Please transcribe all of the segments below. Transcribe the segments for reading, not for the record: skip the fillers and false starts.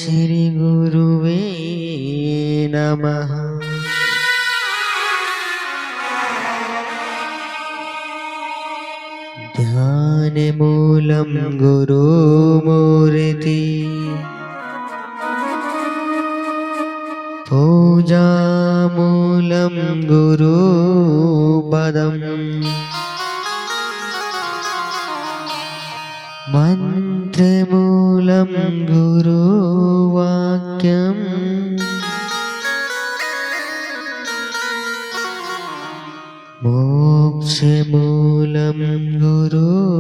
श्री गुरुवे नमः। ध्यानमूलं गुरुमूर्ति पूजामूलं गुरुपदम् मन्त्रमूलं गुरुवाक्यम् मोक्षमूलं गुरुकृपा।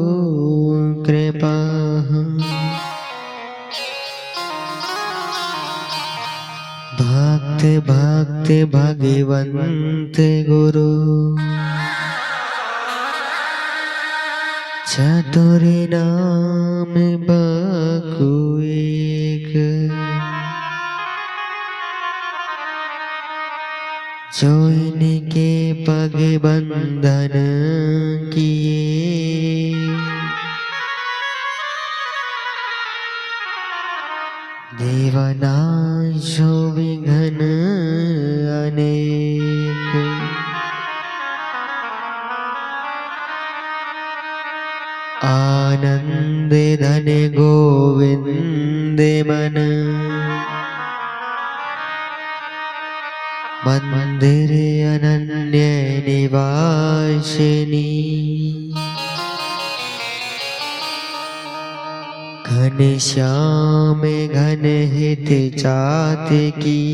भक्त भक्त भगवन्त गुरु चतुर नाम बकु एक। जो इनके पग बंधन किए देवनाशो विघ्न अनेक। आनंद धन गोविंद मन मंदिर अनन्य निवासिनी। घन श्याम घन हित चातकी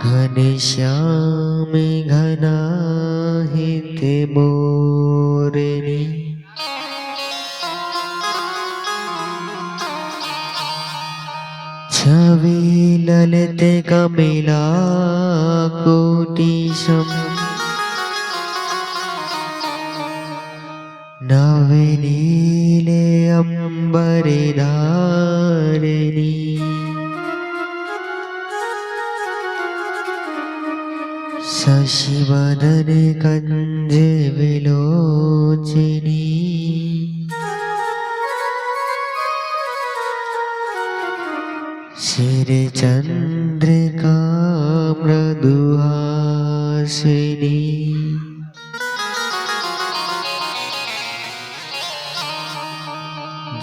घन श्याम घना हित मोरनी। छवि ललित कमला कोटिशम नवनीले अंबरधारिणी। शशिवदन कंज विलोचनी। शिर चंद्रिका मृदुहासिनी।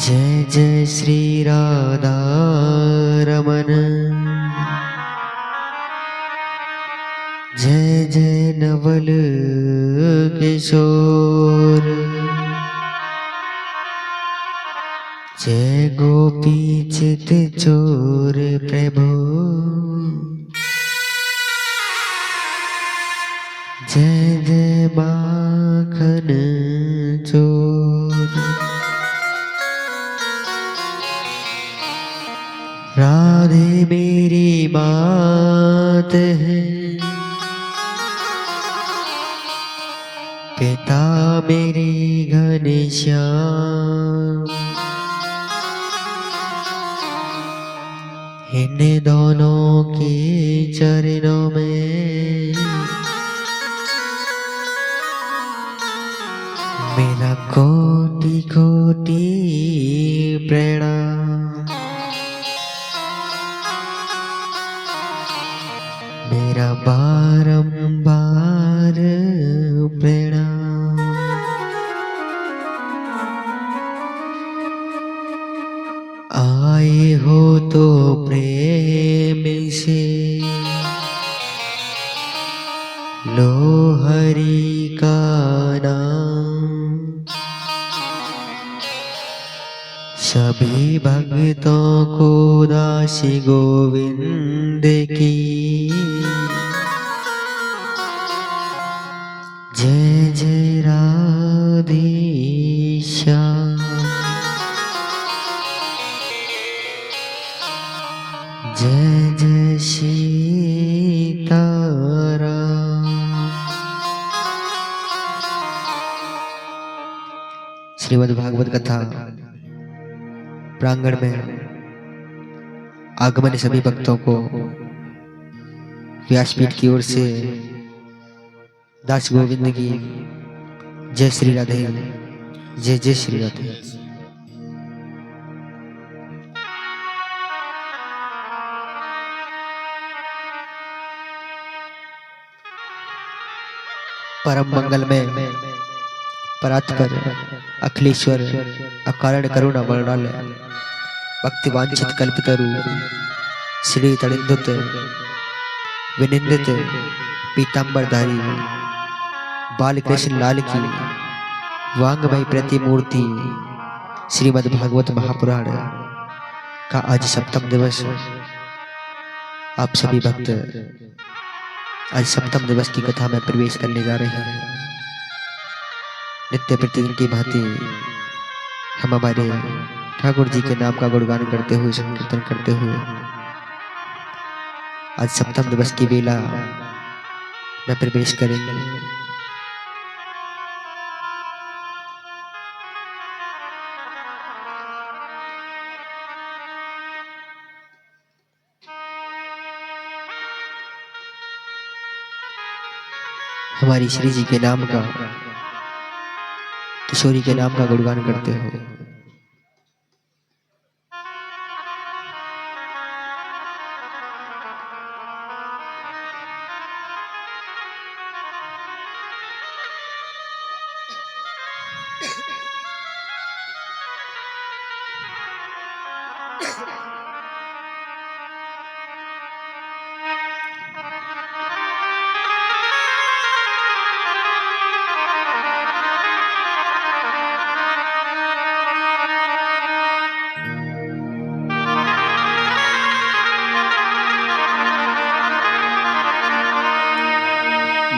जय जय श्री राधा रमन जय जय नवल किशोर। जय गोपी चित चोर प्रभु। जय जय माखन चोर। राधे मेरी बात है पिता मेरी घनश्याम। इन दोनों के चरणों में मेरा कोटि कोटि प्रणाम। मेरा बारंबार प्रणाम। आए हो तो प्रेम से लो हरि का नाम। सभी भक्तों को दासी गोविंद की जय जय राधेश्याम। जय जय सीताराम। श्रीमद् भागवत कथा प्रांगण में आगमन सभी भक्तों को व्यासपीठ की ओर से दास गोविंद की जय श्री राधे, जय जय श्री राधे। परम मंगल में परात्पर अखिलेश्वर अकारण करुणा वर्णालय भक्ति वांछित कल्पितरु श्री तड़िंदुत विनिंदित पीतांबरधारी बाल कृष्ण लाल की वांगमय प्रतिमूर्ति श्रीमद् भागवत महापुराण का आज सप्तम दिवस। आप सभी भक्त आज सप्तम दिवस की कथा में प्रवेश करने जा रहे हैं। नित्य प्रतिदिन की भांति हम हमारे ठाकुर जी के नाम का गुणगान करते हुए संकीर्तन करते हुए आज सप्तम दिवस की बेला में प्रवेश करेंगे। हमारी श्री जी के नाम का किशोरी के नाम का गुणगान करते हो।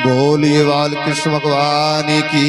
बोलिए बाल कृष्ण भगवान की।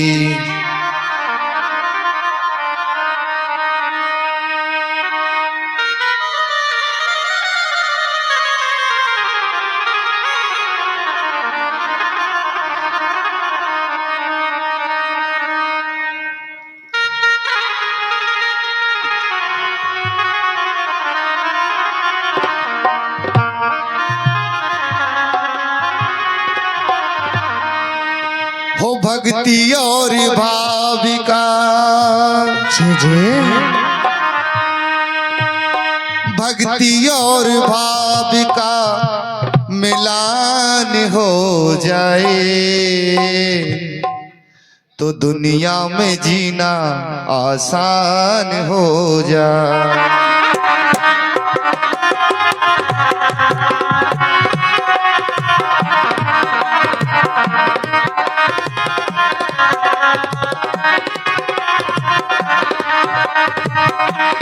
हो भक्ति और भाविका भक्ति और भाविका मिलान हो जाए तो दुनिया में जीना आसान हो जाए।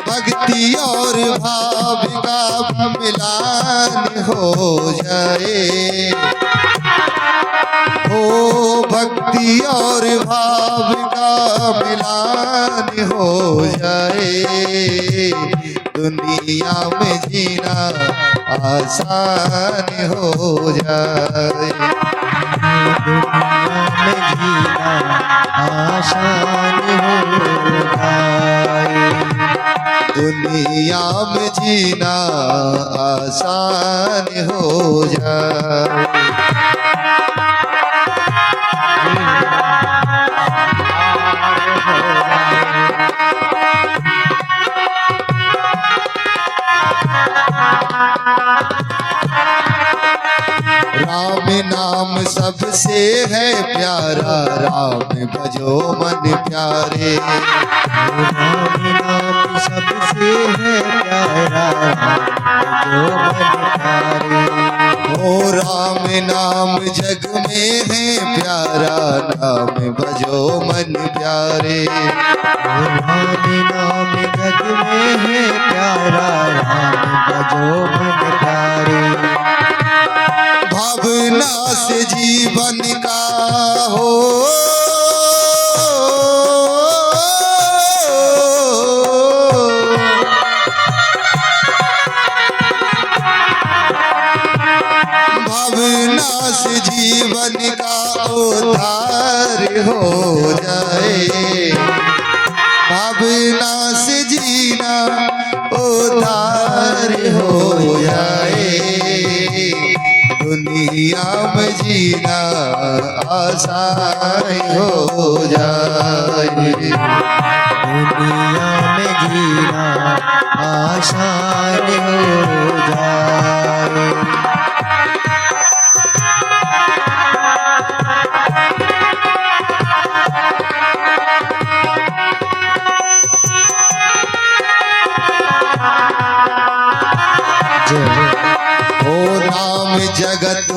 भक्ति और भाविका मिलान हो जाए। हो भक्ति और भाविका मिलान हो जाए दुनिया में जीना आसान हो जाए। दुनिया में जीना आसान हो जाए। दुनिया में जीना आसान हो जाए। राम नाम सबसे है प्यारा, राम भजो मन प्यारे। राम नाम सबसे है प्यारा, जो मन प्यारे। ओ राम नाम जग में है प्यारा, नाम भजो मन प्यारे। राम नाम जग में है प्यारा, राम भजो मन प्यारे। भावना से जीवन का हो भावना से जीवन का उद्धार हो जाए। भावना से जीना उद्धार हो जाए। दुनिया में जीना आसान हो जाए। दुनिया में जीना आसान हो जाए।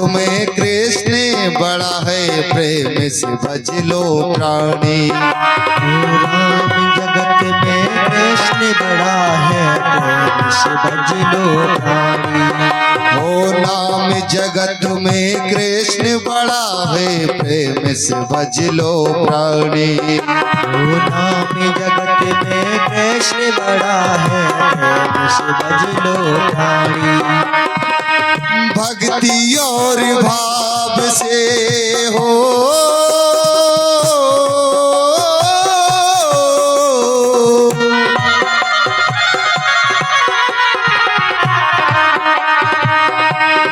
में कृष्ण बड़ा है, प्रेम से भज लो प्राणी। राम जगत में कृष्ण बड़ा है, प्रेम से भज लो प्राणी। ओ नाम जगत में कृष्ण बड़ा है, प्रेम से भज लो प्राणी। ओ नाम जगत में कृष्ण बड़ा है, प्रेम से भज लो प्राणी। भक्ति और भाव से हो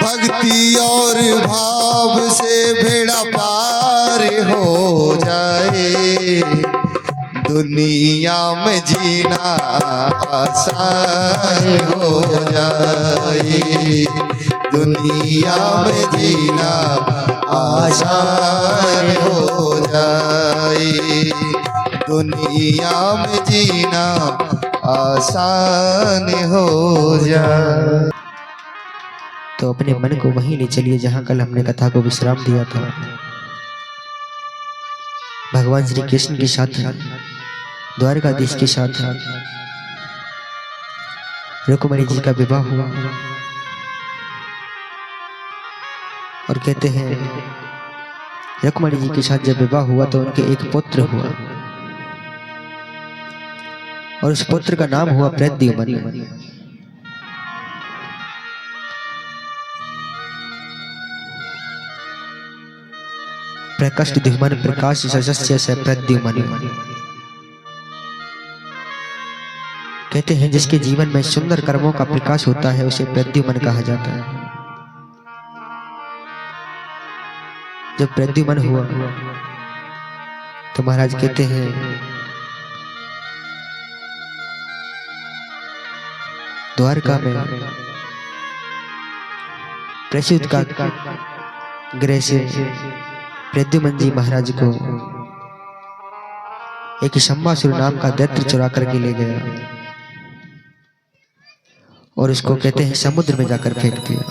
भक्ति और भाव से बेड़ा पार हो जाए, दुनिया में जीना आसान हो जाए, दुनिया में जीना आसान हो जाए, दुनिया में जीना आसान हो जाए। तो अपने मन को वहीं ले चलिए जहां कल हमने कथा को विश्राम दिया था। भगवान श्री कृष्ण के साथ द्वारकाधीश के साथ रुक्मिणी जी का विवाह हुआ और कहते हैं रुक्मिणी जी के साथ जब विवाह हुआ तो उनके एक पुत्र हुआ और उस पुत्र का नाम हुआ प्रद्युम्न। प्रकट द्युमन प्रकाश सजस्य से प्रद्युमन। कहते हैं जिसके जीवन में सुंदर कर्मों का प्रकाश होता है उसे प्रद्युमन कहा जाता है। जब प्रद्युमन हुआ तो महाराज कहते हैं द्वारका में प्रसूत का गृह से प्रद्युमन जी महाराज को एक शंबासुर नाम का दैत्य चुरा करके ले गया और उसको कहते हैं समुद्र में जाकर फेंक दिया।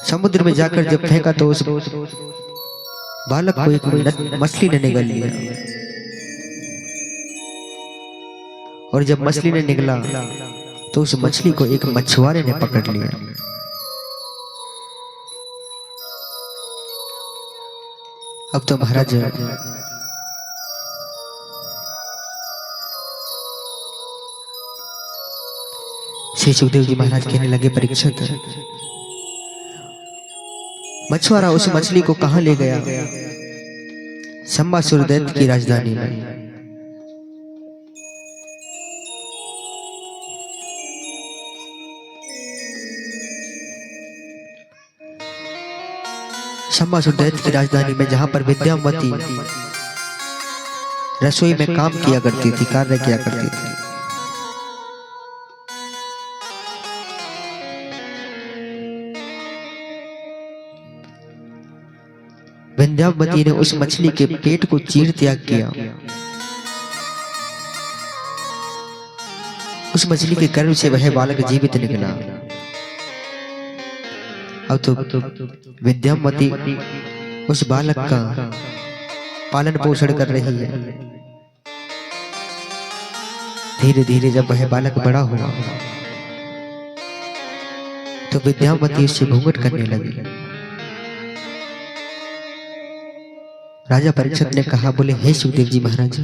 समुद्र में जाकर जब फेंका तो उस बालक को एक मछली ने निगल लिया और जब मछली ने निगला तो उस मछली को एक मछुआरे ने पकड़ लिया। अब तो महाराज श्री सुखदेव जी महाराज कहने लगे परीक्षित मछुआरा उस मछली को कहां ले गया? शंबासुर दैत्य की राजधानी में। शंबासुर दैत्य की राजधानी में जहां पर विद्यावती रसोई में काम किया करती थी, कार्य किया करती थी। विद्यावती ने उस मछली के पेट को चीर त्याग किया। उस मछली के गर्भ से वह बालक जीवित निकला। अब तो विद्यावती उस बालक का पालन पोषण कर रही है। धीरे धीरे जब वह बालक बड़ा हुआ तो विद्यावती उससे घूंघट करने लगी। राजा परीक्षित ने कहा, बोले हे सुखदेव जी महाराज,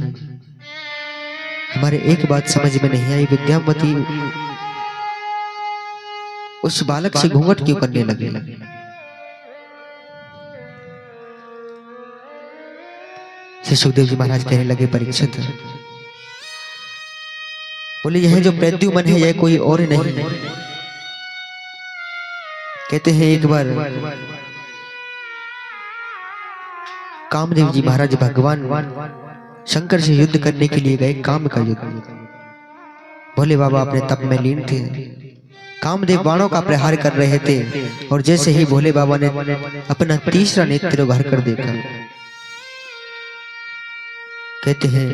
हमारे एक बात समझ में नहीं आई, विद्यावती उस बालक से घूंघट क्यों करने लगे? श्री सुखदेव जी महाराज कहने लगे परीक्षित, बोले यह जो प्रद्युमन है यह कोई और नहीं। कहते हैं एक बार कामदेव जी महाराज भगवान शंकर से युद्ध करने के लिए गए। काम का युद्ध। भोले बाबा अपने तप में लीन थे। कामदेव बाणों का प्रहार कर रहे थे और जैसे ही भोले बाबा ने अपना तीसरा नेत्र उभार कर देखा, कहते हैं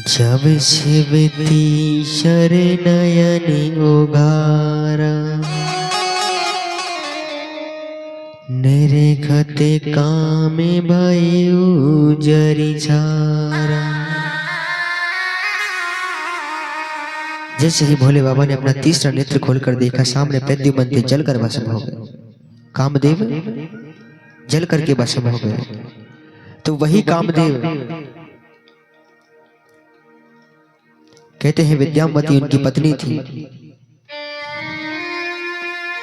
जब शिवती शरणयन उगारा नेरेखते कामे भयु जरी छारा। जैसे ही भोले बाबा ने अपना तीसरा नेत्र खोलकर देखा, सामने प्रद्युम्न जलकर भस्म हो गए। कामदेव जल करके भस्म हो गए। तो वही कामदेव कहते हैं विद्यामती उनकी पत्नी थी,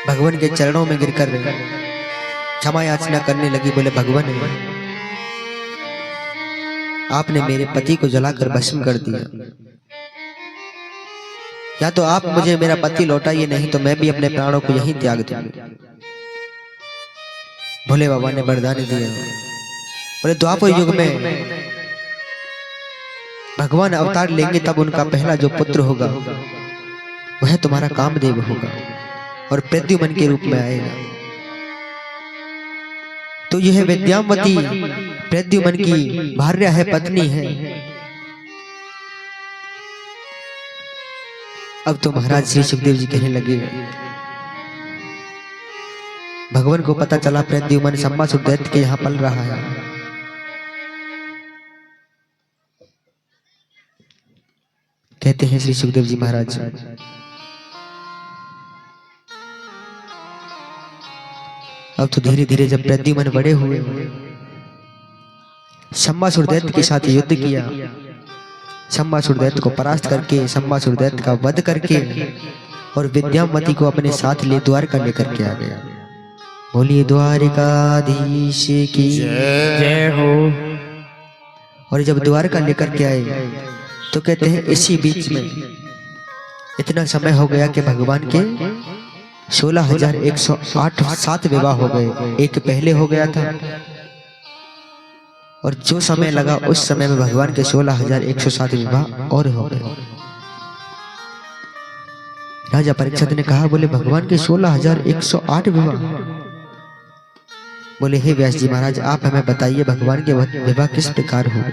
भगवान के चरणों में गिरकर क्षमा याचना करने लगी। बोले भगवान, आपने मेरे पति को जलाकर भस्म कर दिया, या तो आप मुझे मेरा पति लौटाइए, नहीं तो मैं भी अपने प्राणों को यहीं त्याग दूंगी। भोले बाबा ने वरदान दिया। बोले द्वापर युग में भगवान अवतार लेंगे, तब उनका पहला जो पुत्र होगा वह तुम्हारा कामदेव होगा और प्रद्युम्न के रूप में आएगा। तो यह विद्यामती प्रद्युम्न की भार्या है, पत्नी है। अब तो महाराज श्री सुखदेव जी कहने लगे, भगवान को पता चला प्रद्युम्न सम्मासुर दैत्य के यहाँ पल रहा है। कहते हैं श्री सुखदेव जी महाराज, अब तो धीरे धीरे जब प्रद्युम्न बड़े हुए, सम्मासुर दैत्य के साथ युद्ध किया, सम्मासुर दैत्य को परास्त करके, सम्मासुर दैत्य का वध करके और विद्यामती को अपने साथ ले द्वारका लेकर के आ गया। बोलिए द्वारिकाधीश की जय हो। और जब द्वारका लेकर के आए तो कहते हैं इसी बीच में इतना समय हो गया कि भगवान के 16,108 7 विवाह हो गए। एक पहले हो गया था और जो समय लगा उस समय में भगवान के 16,107 विवाह और हो गए। राजा परीक्षित ने कहा, बोले भगवान के 16,108 विवाह। बोले हे व्यास जी महाराज, आप हमें बताइए भगवान के विवाह किस प्रकार हुए।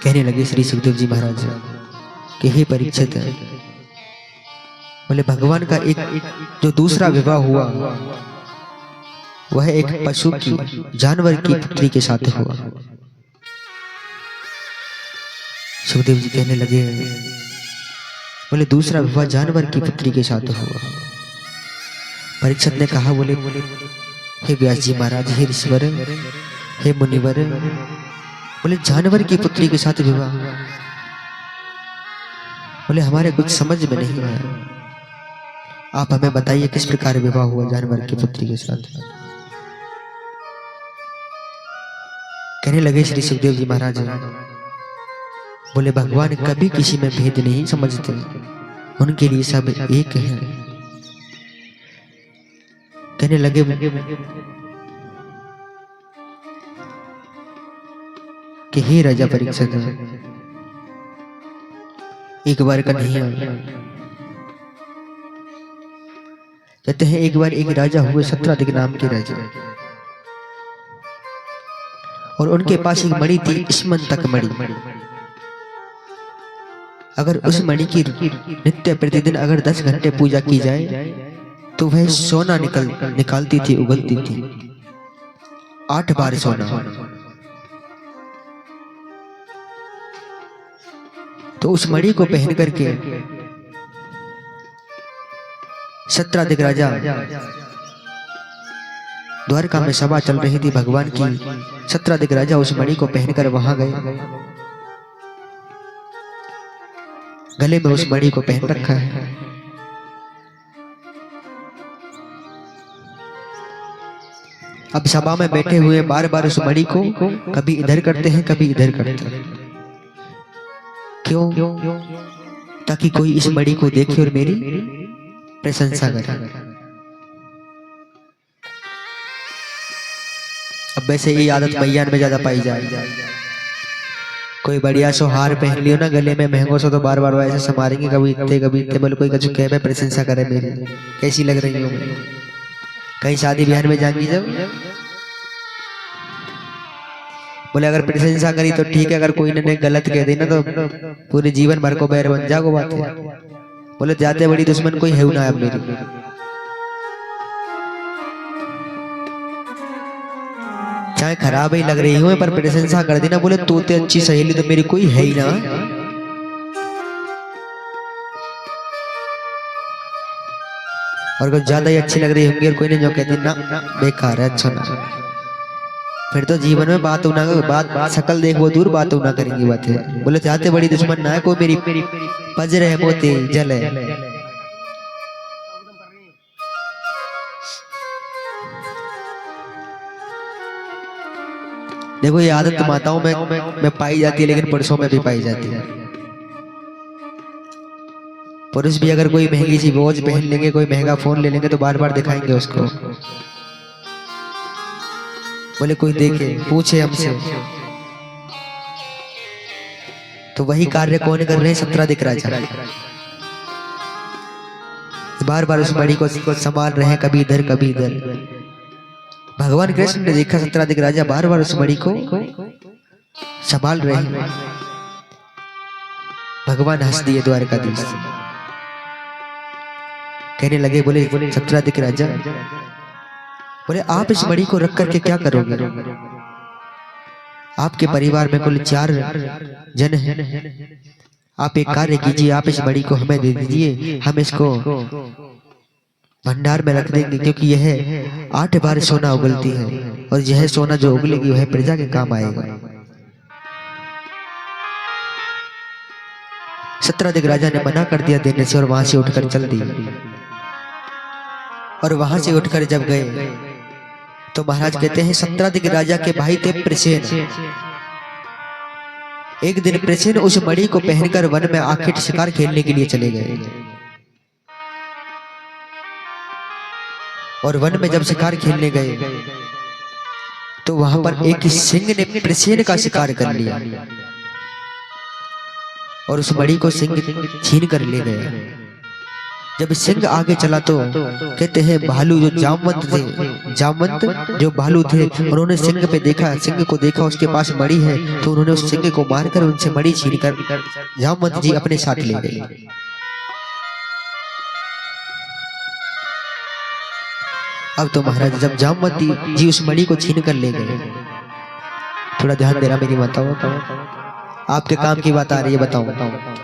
कहने लगे श्री सुखदेव जी महाराज कि हे परीक्षित, बोले भगवान का एक जो दूसरा विवाह हुआ वह एक पशु की, जानवर की पुत्री के साथ हुआ। सुखदेव जी कहने लगे, बोले दूसरा विवाह जानवर की पुत्री के साथ हुआ। परीक्षित ने कहा, बोले हे व्यास जी महाराज, हे ऋषिवर, हे मुनिवर, बोले जानवर की पुत्री के साथ विवाह, बोले हमारे कुछ समझ में नहीं आया, आप हमें बताइए किस प्रकार विवाह हुआ जानवर की पुत्री के साथ। कहने लगे श्री सुखदेव जी महाराज, बोले भगवान कभी किसी में भेद नहीं समझते, उनके लिए सब एक है। कहने लगे कि हे राजा परीक्षित, एक बार का नहीं आया। कहते हैं एक बार एक राजा हुए, सत्राधिक नाम के राजा, और उनके पास एक मणि थी, स्मंतक मणि। अगर उस मणि की नित्य प्रतिदिन अगर 10 घंटे पूजा की जाए तो वह सोना निकालती थी, उगलती थी, 8 बार सोना। तो उस मणि को पहन करके सत्राधिक राजा, द्वारका में सभा चल रही थी भगवान की, सत्राधिक राजा उस मणि को पहनकर वहां गए, गले में उस मणि को पहन रखा है। अब सभा में बैठे हुए बार बार उस मणि को कभी इधर करते हैं, कभी इधर करते हैं। क्यों? ताकि कोई इस मणि को देखे और मेरी प्रशंसा करे। अब वैसे ये आदत मैयान में ज्यादा पाई जाए, कोई बढ़िया सो हार पहन लियो ना गले में महंगो सो, तो बार बार वैसे समारेंगे, कभी इतने बोले कोई कछु कहे प्रशंसा करे मेरी, कैसी लग रही हूँ मैं। कहीं शादी ब्याह में जाएंगी जब, बोले अगर प्रशंसा करी तो ठीक है, अगर कोई ने गलत कह दी ना तो पूरे जीवन भर को बैर बन जाओ बात है। बोले जाते बड़ी दुश्मन कोई है ना अब मेरी। मैं खराब ही लग रही हूँ पर प्रशंसा कर देना। बोले तो अच्छी सहेली तो मेरी कोई है ही ना। और कुछ ज्यादा ही अच्छी लग रही होंगी और कोई नहीं जो कहती ना बेकार है, अच्छा ना, फिर तो जीवन में बात होना, बात शकल देख वो दूर बात होना करेंगी बातें। बोले चाहते बड़ी दुश्मन ना है कोई मेरी पज रहे मोती जले। देखो ये आदत माताओं में पाई जाती है, लेकिन पुरुषों में भी पाई जाती है। पुरुष भी अगर कोई महंगी सी वॉच पहन लेंगे, कोई महंगा फोन ले लेंगे तो बार बार दिखाएंगे उसको। बोले कोई देखे पूछे हमसे, तो वही कार्य कौन कर रहे हैं? सत्राधिक राजा बार बार उस बड़ी को संभाल रहे हैं, कभी इधर कभी इधर। भगवान कृष्ण ने देखा सत्राधिक राजा बार बार उस बड़ी को संभाल रहे हैं। भगवान हंस दिए द्वारकाधीश, कहने लगे बोले सत्राधिक राजा, बोले आप इस बड़ी को रख करके क्या करोगे? आपके परिवार में कुल 4 जन हैं। आप एक कार्य कीजिए, आप इस बड़ी को हमें दे दीजिए, हम इसको भंडार में रख देंगे, क्योंकि यह 8 बार सोना उगलती है और यह सोना जो उगलेगी वह प्रजा के काम आएगा। सत्राधिक राजा ने मना कर दिया देने से और वहां से उठकर चल दिए। और वहां से उठकर जब गए तो महाराज कहते हैं सत्राधिक राजा के भाई थे प्रसेन। एक दिन प्रसेन उस मणि को पहनकर वन में आखिर शिकार खेलने के लिए चले गए। और वन में जब शिकार खेलने गए तो वहां पर एक सिंह ने प्रसेन का शिकार कर लिया और उस मणि को सिंह छीन कर ले गया। जब सिंह आगे चला तो कहते हैं भालू जो जामवंत थे, जामवंत जो भालू थे, उन्होंने सिंह पे देखा, सिंह को देखा उसके पास मणि है, तो उन्होंने उस सिंह को मारकर उनसे मणि छीनकर जामवंत जी अपने साथ ले गए। अब तो महाराज जब जामवंत जी उस मणि को छीन कर ले गए, थोड़ा ध्यान देना मेरी माताओं, आपके काम की बात आ रही है, बताऊं।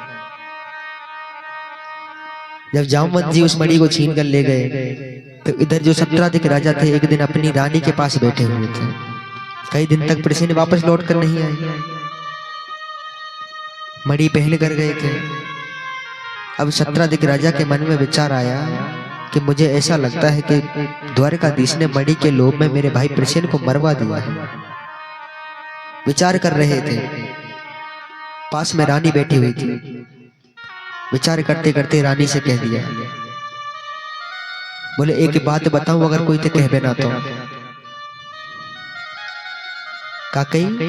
जब जामवंत जी उस मणि को छीन कर ले गए तो इधर जो सत्राधिक राजा थे एक दिन अपनी रानी के पास बैठे हुए थे। कई दिन तक प्रसेन वापस लौट कर नहीं आए, मणि पहन कर गए थे। अब सत्राधिक राजा के मन में विचार आया कि मुझे ऐसा लगता है कि द्वारकाधीश ने मणि के लोभ में मेरे भाई प्रसेन को मरवा दिया है। विचार कर रहे थे, पास में रानी बैठी हुई थी। विचार करते करते रानी से कह दिया, बोले एक बात बताऊं अगर कोई तो कहबे ना तो। का कही?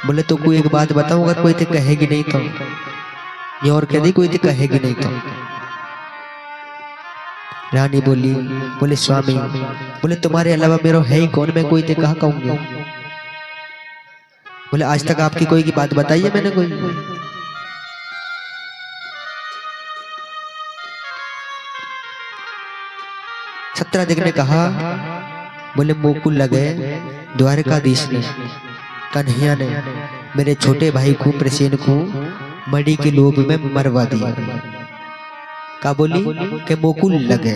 बोले तो कोई एक बात बताऊं अगर कोई तो कहेगी नहीं तो। ये और कह दी कोई तो कहेगी नहीं तो। रानी बोली, बोले स्वामी, बोले तुम्हारे अलावा मेरा है ही कौन, मैं कोई तो कहा कहूंगी। बोले आज तक आपकी कोई की बात बताई है मैंने कोई? सत्राधिक ने कहा, बोले मुकुल लगे द्वारकाधीश ने, कन्हैया ने मेरे छोटे भाई को प्रसेन को मणि के लोभ में मरवा दिया। का बोली के मुकुल लगे।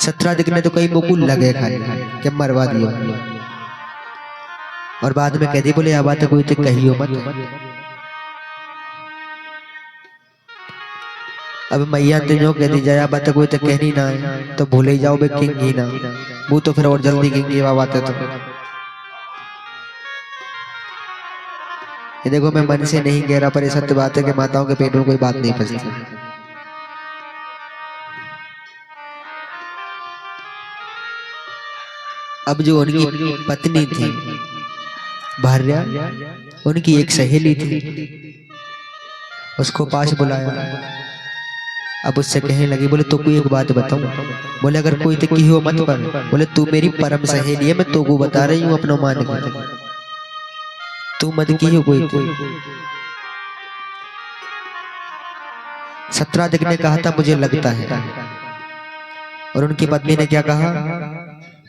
सत्राधिक ने तो कई मुकुल लगे खाली के मरवा दिया। और बाद में कह दी, बोले यह बात कोई तो कहियो मत। अब मैया तो जो कह दी जाए बात कोई तो कहनी ना है, तो भूले ही जाओ बे किंग ही ना, वो तो फिर और जल्दी किंग की बात है। तो ये देखो मैं मन से नहीं कह रहा, पर ये सत्य बात है कि माताओं के पेट में कोई बात नहीं फंसती। अब जो उनकी पत्नी थी भार्या, उनकी एक सहेली थी, उसको पास बुलाया। अब उससे कहने लगी, बोले तो कोई एक बात बताऊं? बोले अगर कोई तो की हो मत पर। बोले तू मेरी परम सहेली है, मैं तो को बता रही हूँ अपना मान के, तू मत की हो कोई तो। सत्राधिक ने कहा था मुझे लगता है, और उनकी पत्नी ने क्या कहा?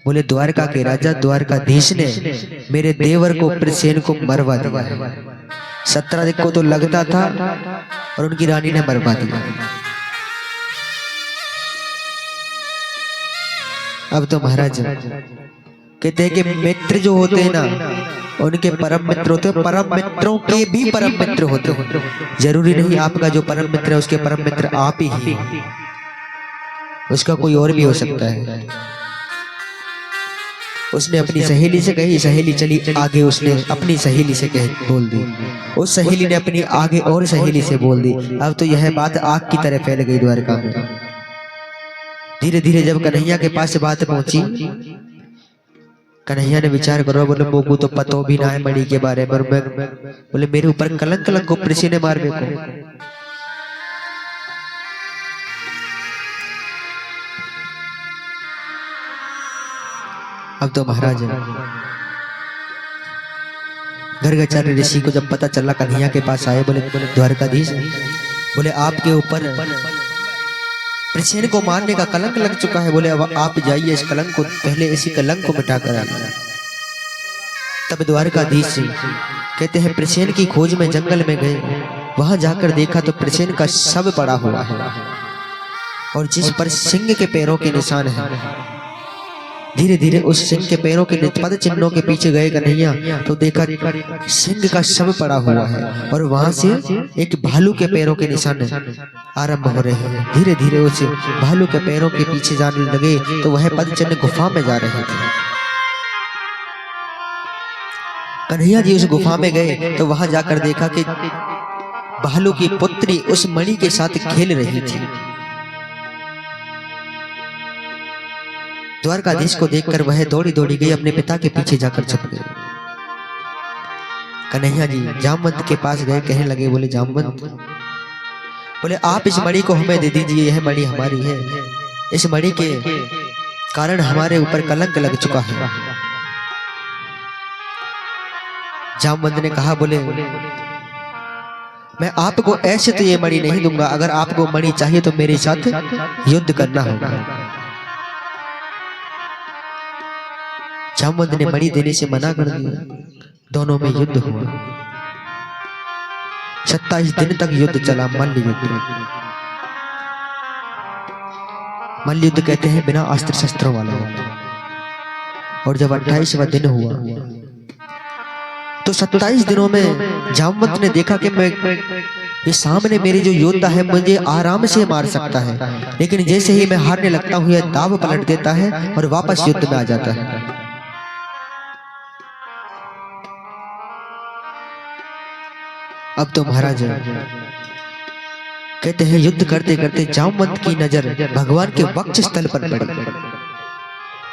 बोले द्वारका के राजा द्वारकाधीश ने मेरे देवर को प्रसेन को मरवा दिया है। 17 दिन को तो लगता था और उनकी रानी ने मरवा दिया। अब तो महाराज कहते हैं कि मित्र जो होते हैं ना, उनके परम मित्र होते हैं, परम मित्रों के भी परम मित्र होते हैं। जरूरी नहीं आपका जो परम मित्र है उसके परम मित्र आप ही, उसका कोई और भी हो सकता है। उसने अपनी सहेली से कही, सहेली चली आगे, उसने अपनी सहेली से कह बोल दी, उस सहेली ने अपनी आगे और सहेली से बोल दी। अब तो यह बात आग की तरह फैल गई द्वारका में। धीरे धीरे जब कन्हैया के पास बात पहुंची, कन्हैया ने विचार करो, बोले मोगू तो पतो भी ना है मणि के बारे में, बोले मेरे ऊपर कलंक लग को प्रसी ने मार को। अब तो महाराज गर्गाचार्य ऋषि को जब पता चला, कन्हैया के पास आए, बोले द्वारकाधीश, बोले आपके ऊपर प्रसेन को मारने का कलंक लग चुका है, बोले अब आप जाइए इस कलंक को, पहले इसी कलंक को मिटा कर आइए। तब द्वारकाधीश कहते हैं प्रसेन की खोज में जंगल में गए, वहां जाकर देखा तो प्रसेन का शव पड़ा हुआ है और जिस पर सिंह के पैरों के निशान है। धीरे धीरे उस सिंह के पैरों के पद चिन्हों के पीछे गए कन्हैया तो देखा सिंह का शव पड़ा हुआ है और वहां से एक भालू के पैरों के निशान आरंभ हो रहे हैं। धीरे धीरे उस भालू के पैरों के पीछे जाने लगे तो वह पद चिन्ह गुफा में जा रहे थे। कन्हैया जी उस गुफा में गए तो वहां जाकर देखा कि भालू की पुत्री उस मणि के साथ खेल रही थी। द्वारकाधीश को देखकर वह दौड़ी दौड़ी गई, अपने पिता के पीछे जाकर छुप गई। कन्हैया जी जामवंत के पास गए, कहने लगे, बोले जामवंत, बोले आप इस मणि को हमें दे दीजिए, यह मणि हमारी है, इस मणि के कारण हमारे ऊपर कलंक लग चुका है। जामवंत ने कहा, बोले मैं आपको ऐसे तो ये मणि नहीं दूंगा, अगर आपको मणि चाहिए तो मेरे साथ युद्ध करना होगा। जामवंत ने मणि देने से मना कर दिया। दोनों में युद्ध हुआ। 27 दिन तक युद्ध चला, मल्ल युद्ध। मल्ल युद्ध कहते हैं बिना अस्त्र शस्त्रों वाला। और जब 28वां दिन हुआ तो 27 दिनों में जामवंत ने देखा कि मैं ये सामने मेरे जो योद्धा है मुझे आराम से मार सकता है, लेकिन जैसे ही मैं हारने लगता हूं यह दाव पलट देता है और वापस युद्ध में आ जाता है। अब तो महाराज कहते हैं युद्ध करते करते जामवंत की नजर भगवान के वक्ष स्थल पर पड़ी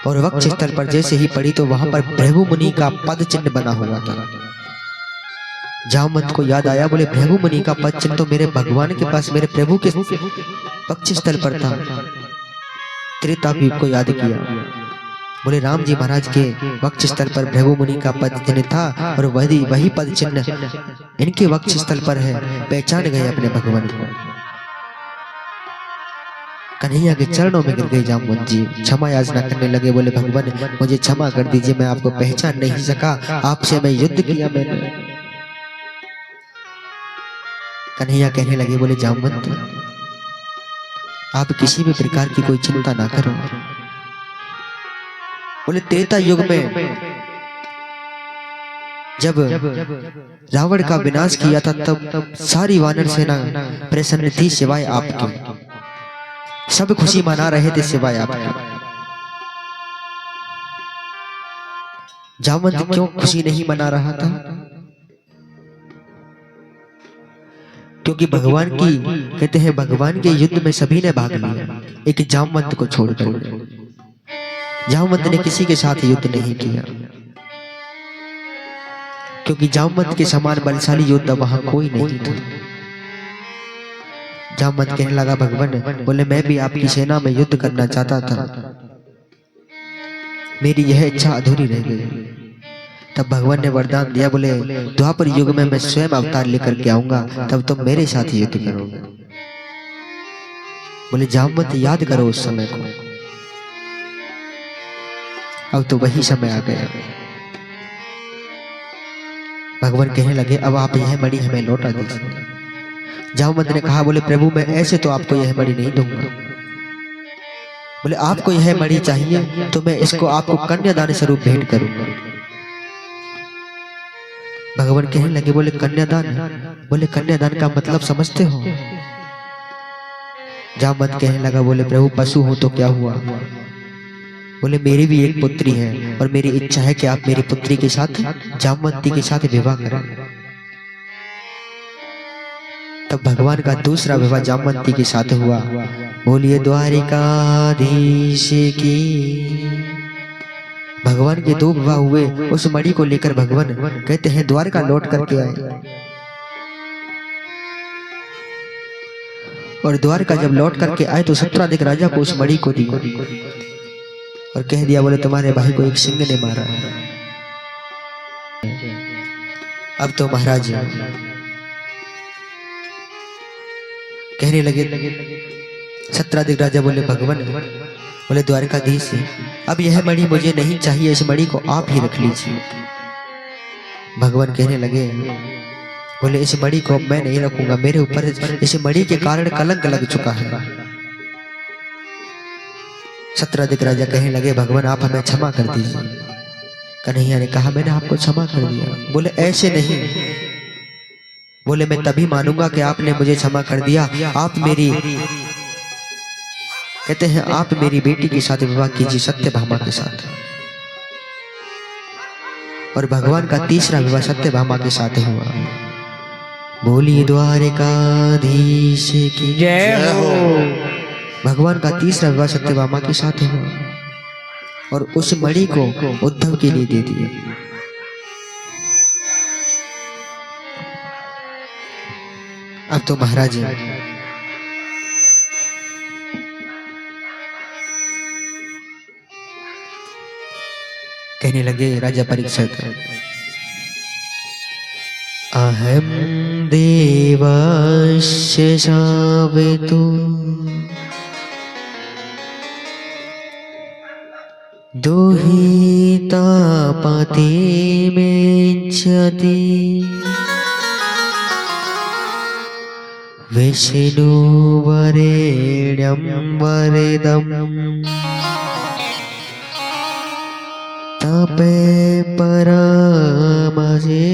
और वक्ष स्थल पर जैसे ही पड़ी तो वहां पर भृगु मुनि का पद चिन्ह बना हुआ था। जामवंत को याद आया, बोले भृगु मुनि का पद चिन्ह तो मेरे भगवान के पास, मेरे प्रभु के वक्ष स्थल पर था। त्रेतायुग को याद किया, बोले राम जी महाराज के वक्ष स्थल पर भृगु मुनि का पद चिन्ह था और वही पद चिन्ह इनके वक्ष स्थल पर है। पहचान गए अपने भगवान को। कन्हैया के चरणों में गिर गए जामवंत जी, क्षमा याचना करने लगे, बोले भगवान मुझे क्षमा कर दीजिए, मैं आपको पहचान नहीं सका, आपसे मैं युद्ध किया मैंने। कन्हैया कहने लगे, बोले जामवंत आप किसी भी प्रकार की कोई चिंता ना करो। बोले त्रेता युग में जब रावण का विनाश किया था तब सारी वानर सेना प्रसन्न थी सिवाय आपके, सब खुशी मना रहे थे सिवाय आपके। जामवंत क्यों खुशी नहीं मना रहा था? क्योंकि भगवान की कहते हैं भगवान के युद्ध में सभी ने भाग लिया, एक जामवंत को छोड़कर। जामवंत ने किसी के साथ युद्ध नहीं किया क्योंकि जामवंत के समान बलशाली योद्धा वहां कोई नहीं था। जामवंत कहने लगा, भगवान बोले मैं भी आपकी सेना में युद्ध करना चाहता था, मेरी यह इच्छा अधूरी रह गई। तब भगवान ने वरदान दिया, बोले द्वापर युग में मैं स्वयं अवतार लेकर के आऊंगा, तब तुम मेरे साथ युद्ध करोगे। बोले जामवंत याद करो उस समय को। अब तो वही समय आ गया। भगवान कहने लगे अब आप यह मणि हमें लौटा दीजिए। जामवंत ने कहा बोले प्रभु मैं ऐसे तो आपको यह मणि नहीं दूंगा। बोले आपको यह मणि चाहिए तो मैं इसको आपको कन्यादान स्वरूप भेंट करूंगा। भगवान कहने लगे बोले कन्यादान, बोले कन्यादान का मतलब समझते हो? जामवंत कहने लगा बोले प्रभु पशु हो तो क्या हुआ, बोले मेरी भी एक पुत्री है और मेरी इच्छा है कि आप मेरी पुत्री के साथ जामवंती के साथ विवाह करें। तब भगवान का दूसरा विवाह जामवंती के साथ हुआ। बोलिए द्वारिकाधीश की। भगवान के दो विवाह हुए। उस मणि को लेकर भगवान कहते हैं द्वारका लौट करके आए। और द्वारका जब लौट करके आए तो सत्राधिक राजा को उस मणि को दिया और कह दिया बोले तुम्हारे भाई को एक सिंह ने मारा है। अब तो महाराज कहने लगे, सत्राधिक राजा बोले भगवान, बोले द्वारकाधीश अब यह मणि मुझे नहीं चाहिए, इस मणि को आप ही रख लीजिए। भगवान कहने लगे बोले इस मणि को मैं नहीं रखूंगा, मेरे ऊपर इस मणि के कारण कलंक लग चुका है। सत्राधिक राजा कहने लगे भगवान आप हमें क्षमा कर दीजिए। कन्हैया ने कहा मैंने आपको क्षमा कर दिया। बोले ऐसे नहीं, बोले मैं तभी मानूंगा कि आपने मुझे क्षमा कर दिया। आप मेरी कहते हैं आप मेरी बेटी के साथ विवाह कीजिए, सत्यभामा के साथ। और भगवान का तीसरा विवाह सत्यभामा के साथ हुआ। बोलिए द्वारिकाधीश की जय हो। भगवान का तीसरा विवाह सत्यभामा के साथ हुआ और उस मणि को उद्धव के लिए दे दिया। अब तो महाराज कहने लगे राजा परीक्षित, अहम देवस्य सावितु दुहिता पति मेच्छति विष्णु वरेण्यं वरदम् तपे परमसे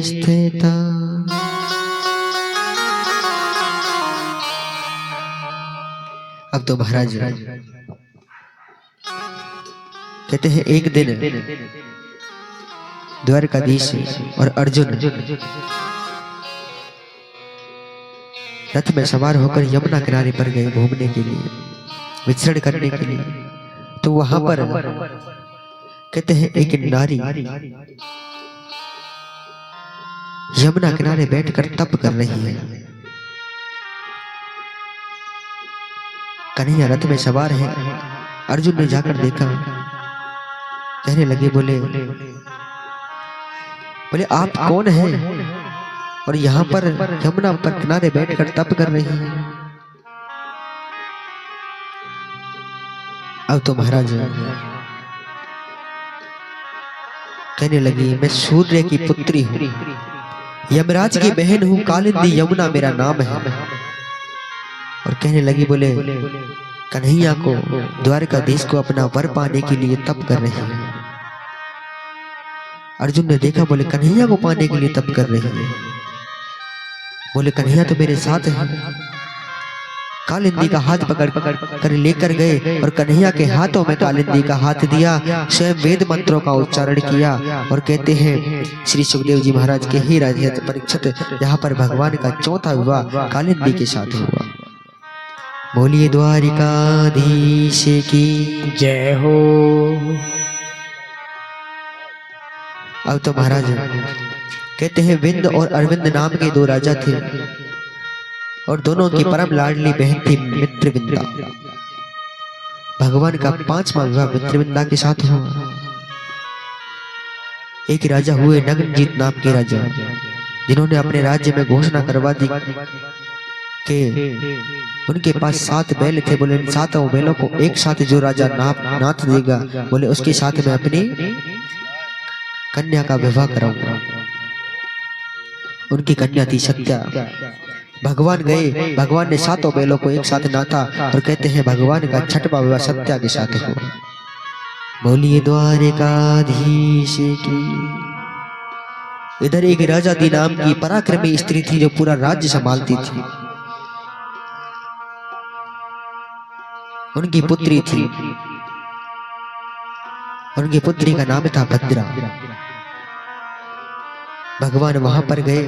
स्थिता। अब तो महाराज कहते हैं एक दिन द्वारकाधीश और अर्जुन रथ में सवार होकर यमुना किनारे पर गए घूमने के लिए, विचरण करने के लिए। तो वहां पर कहते हैं एक नारी यमुना किनारे बैठकर तप कर रही है। कन्हैया रथ में सवार है। अर्जुन ने जाकर देखा, कहने लगे बोले आप कौन हैं और यहाँ पर यमुना पर किनारे बैठकर तप कर रही हैं। अब तो महाराज कहने लगी मैं सूर्य की पुत्री हूँ, यमराज की बहन हूँ, कालिंदी यमुना मेरा नाम है। और कहने लगी बोले कन्हैया को द्वारकाधीश को अपना वर पाने के लिए तप कर रही है। अर्जुन ने देखा, बोले कन्हैया को पाने के लिए तप कर रही है। बोले कन्हैया तो मेरे साथ है। कालिंदी का हाथ पकड़ कर लेकर गए और कन्हैया के हाथों में कालिंदी का हाथ दिया, स्वयं वेद मंत्रों का उच्चारण किया और कहते हैं श्री सुखदेव जी महाराज के ही राजा परीक्षित, यहाँ पर भगवान का चौथा विवाह कालिंदी के साथ हुआ। बोलिए द्वारिकाधीश की जय हो। अब तो महाराज कहते हैं विंद और अरविंद नाम के दो राजा थे और दोनों की परम लाडली बहन थी मित्रविंदा। भगवान का पांचवा विवाह मित्रविंदा के साथ हुआ। एक राजा हुए नगनजीत नाम के राजा, जिन्होंने अपने राज्य में घोषणा करवा दी कि उनके पास 7 बैल थे। बोले इन 7 बैलों को एक साथ जो राजा नाथ देगा, बोले उसके साथ मैं अपनी कन्या का विवाह कराऊंगा। उनकी कन्या थी सत्या। भगवान गए, भगवान ने 7 बैलों को एक साथ नाथा और कहते हैं भगवान का 6वां विवाह सत्या के साथ हुआ। बोलिए द्वारिकाधीश की। इधर एक राजा दी नाम की पराक्रमी स्त्री थी जो पूरा राज्य संभालती थी। उनकी पुत्री थी, उनकी पुत्री का नाम था भद्रा। भगवान वहां पर गए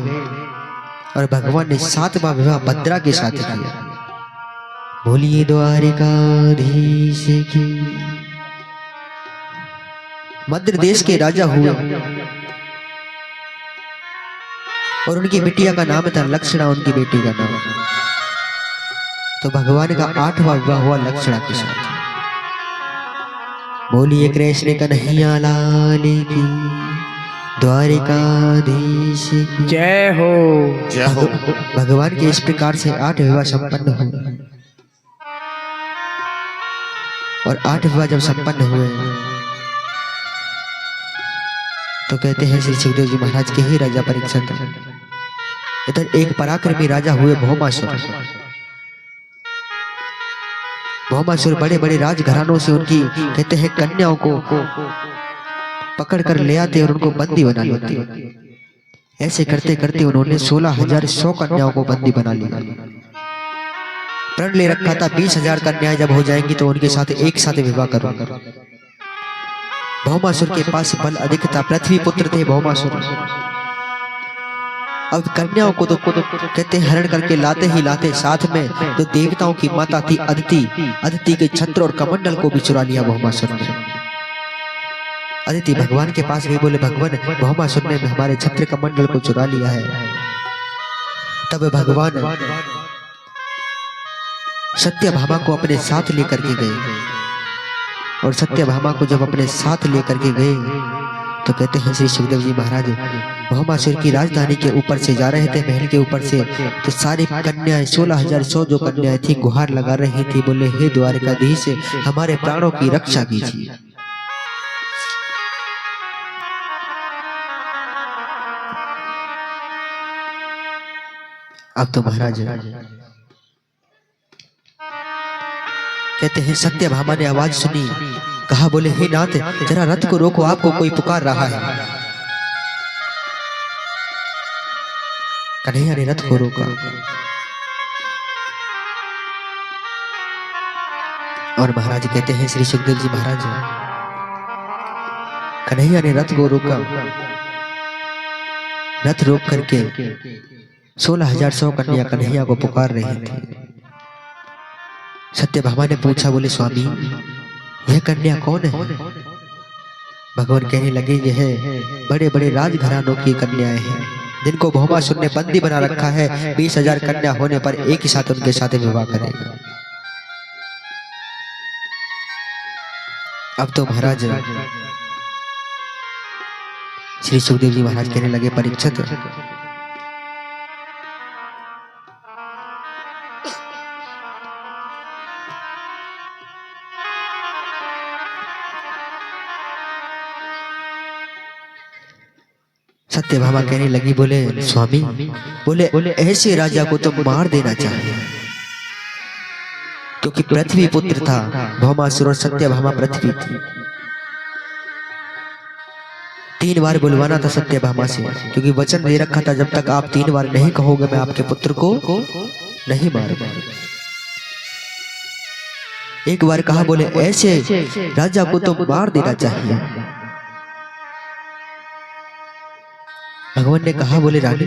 और भगवान ने 7वां विवाह भद्रा के साथ किया। बोलिए द्वारिकाधीश की। मद्र देश के राजा हुए और उनकी बिटिया का नाम था लक्षणा, उनकी बेटी का नाम। तो भगवान का 8वां विवाह हुआ लक्षणा के साथ। बोलिए कृष्ण कन्हैया लाल की, द्वारिकाधीश की जय हो। जय हो। भगवान के इस प्रकार से 8 विवाह संपन्न हुए। और 8 विवाह जब संपन्न हुए तो कहते हैं श्री सुखदेव जी महाराज के ही राजा परीक्षित। इधर एक पराक्रमी राजा हुए भौमासुर। भौमासुर बड़े बड़े राजघरानों से उनकी कहते हैं कन्याओं को पकड़ कर ले आते और उनको बंदी बना लेते। ऐसे करते करते उन्होंने 16,100 कन्याओं को बंदी बना लिया। प्रण ले रखा था 20,000 कन्याएं जब हो जाएंगी तो उनके साथ एक साथ विवाह करूंगा। भौमासुर के पास बल अधिक था, पृथ्वी पुत्र थे भौमासुर। अब कन्याओं को तो कहते हरण करके लाते ही लाते साथ में तो देवताओं की माता थी अदिति। अदिति के छत्र और कमंडल को भी चुरा लिया भौमासुर ने। अदिति भगवान के पास गई, बोले भगवान भौमासुर ने हमारे छत्र कमंडल को चुरा लिया है। तब भगवान सत्यभामा को अपने साथ लेकर के गए और सत्यभामा को जब अपने साथ लेकर के गए तो कहते हैं श्री सुखदेव जी महाराज भौमासुर की राजधानी के ऊपर से जा रहे थे, महल के ऊपर से, तो सारी कन्याएं 16,100 जो कन्याएं थी गुहार लगा रही थी। बोले हे द्वारिकाधीश हमारे प्राणों की रक्षा कीजिए। अब तो महाराज कहते हैं सत्यभामा ने आवाज सुनी, कहा बोले हे नाथ जरा रथ को रोको, आपको कोई पुकार रहा है। कन्हैया ने रथ को रोका और महाराज कहते हैं श्री सुखदेव जी महाराज कन्हैया ने रथ को रोका। रथ रोक करके 16,100 कन्या कन्हैया को पुकार रही थी। सत्यभामा ने पूछा, बोले स्वामी यह कन्या कौन है? भगवान कहने लगे यह बड़े बड़े राजघरानों की कन्याएं हैं जिनको भौमासुर ने बंदी बना रखा है। 20,000 कन्या होने पर एक ही साथ उनके साथ विवाह करेगा। अब तो महाराज श्री सुखदेव जी महाराज कहने लगे परीक्षित सत्यभामा कहने लगी, बोले स्वामी बोले ऐसे राजा को तो मार देना चाहिए क्योंकि पृथ्वी पुत्र था भौमासुर और सत्यभामा पृथ्वी थी। 3 बार बुलवाना था सत्यभामा से क्योंकि वचन दे रखा था जब तक आप 3 बार नहीं कहोगे मैं आपके पुत्र को नहीं मारूंगा। एक बार कहा, बोले ऐसे राजा को तो मार देना चाहिए। भगवान ने कहा, बोले रानी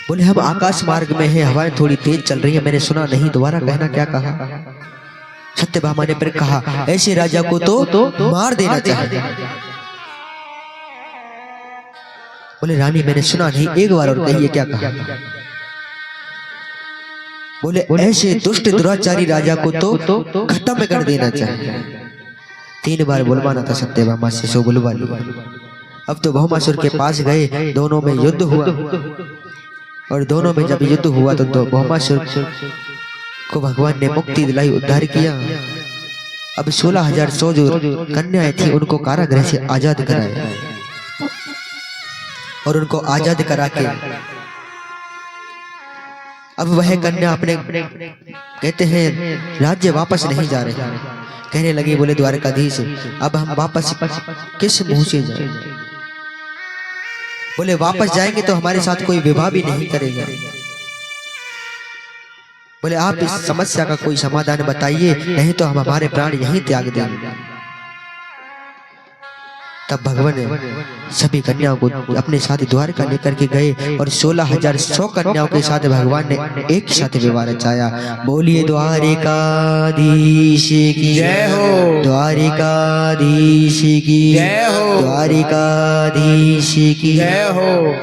बोले हम आकाश मार्ग में हैं, हवाएं थोड़ी तेज चल रही है, मैंने सुना नहीं, दोबारा कहना क्या कहा? सत्यभामा ने फिर कहा ऐसे राजा को तो मार देना चाहिए। बोले रानी मैंने सुना नहीं, एक बार और कहिए क्या कहा? बोले ऐसे दुष्ट दुराचारी राजा को तो खत्म कर देना चाहिए। 3 बार बुलवाना था सत्यभामा से, सो बुलवा लिया। अब तो भौमासुर के पास गए, दोनों में युद्ध हुआ। और दोनों में जब युद्ध हुआ तो भौमासुर को भगवान ने मुक्ति दिलाई, उद्धार किया। अब 16,100 जो कन्याएं थी उनको कारागृह से आजाद कराया और उनको आजाद करा के अब वह कन्या अपने कहते हैं राज्य वापस नहीं जा रहे। कहने लगी, बोले द्वारकाधीश अब हम वापस किस मुंह से जाएं? बोले वापस जाएंगे तो हमारे साथ कोई विवाह भी नहीं करेगा। बोले आप इस समस्या का कोई समाधान बताइए, नहीं तो हम हमारे प्राण यहीं त्याग देंगे। तब भगवान सभी कन्याओं को अपने साथ द्वारका लेकर के गए और 16,100 कन्याओं के साथ भगवान ने एक साथ विवाह रचाया। बोलिए द्वारिकाधीश की जय हो, द्वारिकाधीश की जय हो, द्वारिकाधीश की जय हो।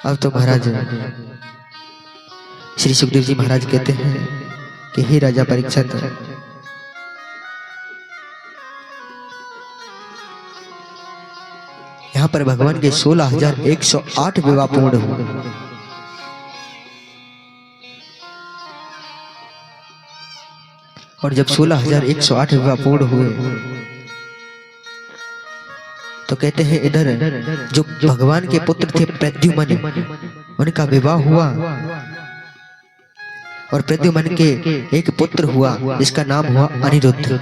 अब तो महाराज श्री सुखदेव जी महाराज कहते हैं कि हे राजा परीक्षित, यहाँ पर भगवान के 16,108 विवाह पूर्ण हुए। और जब 16,108 विवाह पूर्ण हुए तो कहते हैं इधर जो भगवान के पुत्र थे प्रद्युम्न, उनका विवाह हुआ और प्रद्युम्न के एक पुत्र हुआ जिसका नाम हुआ अनिरुद्ध।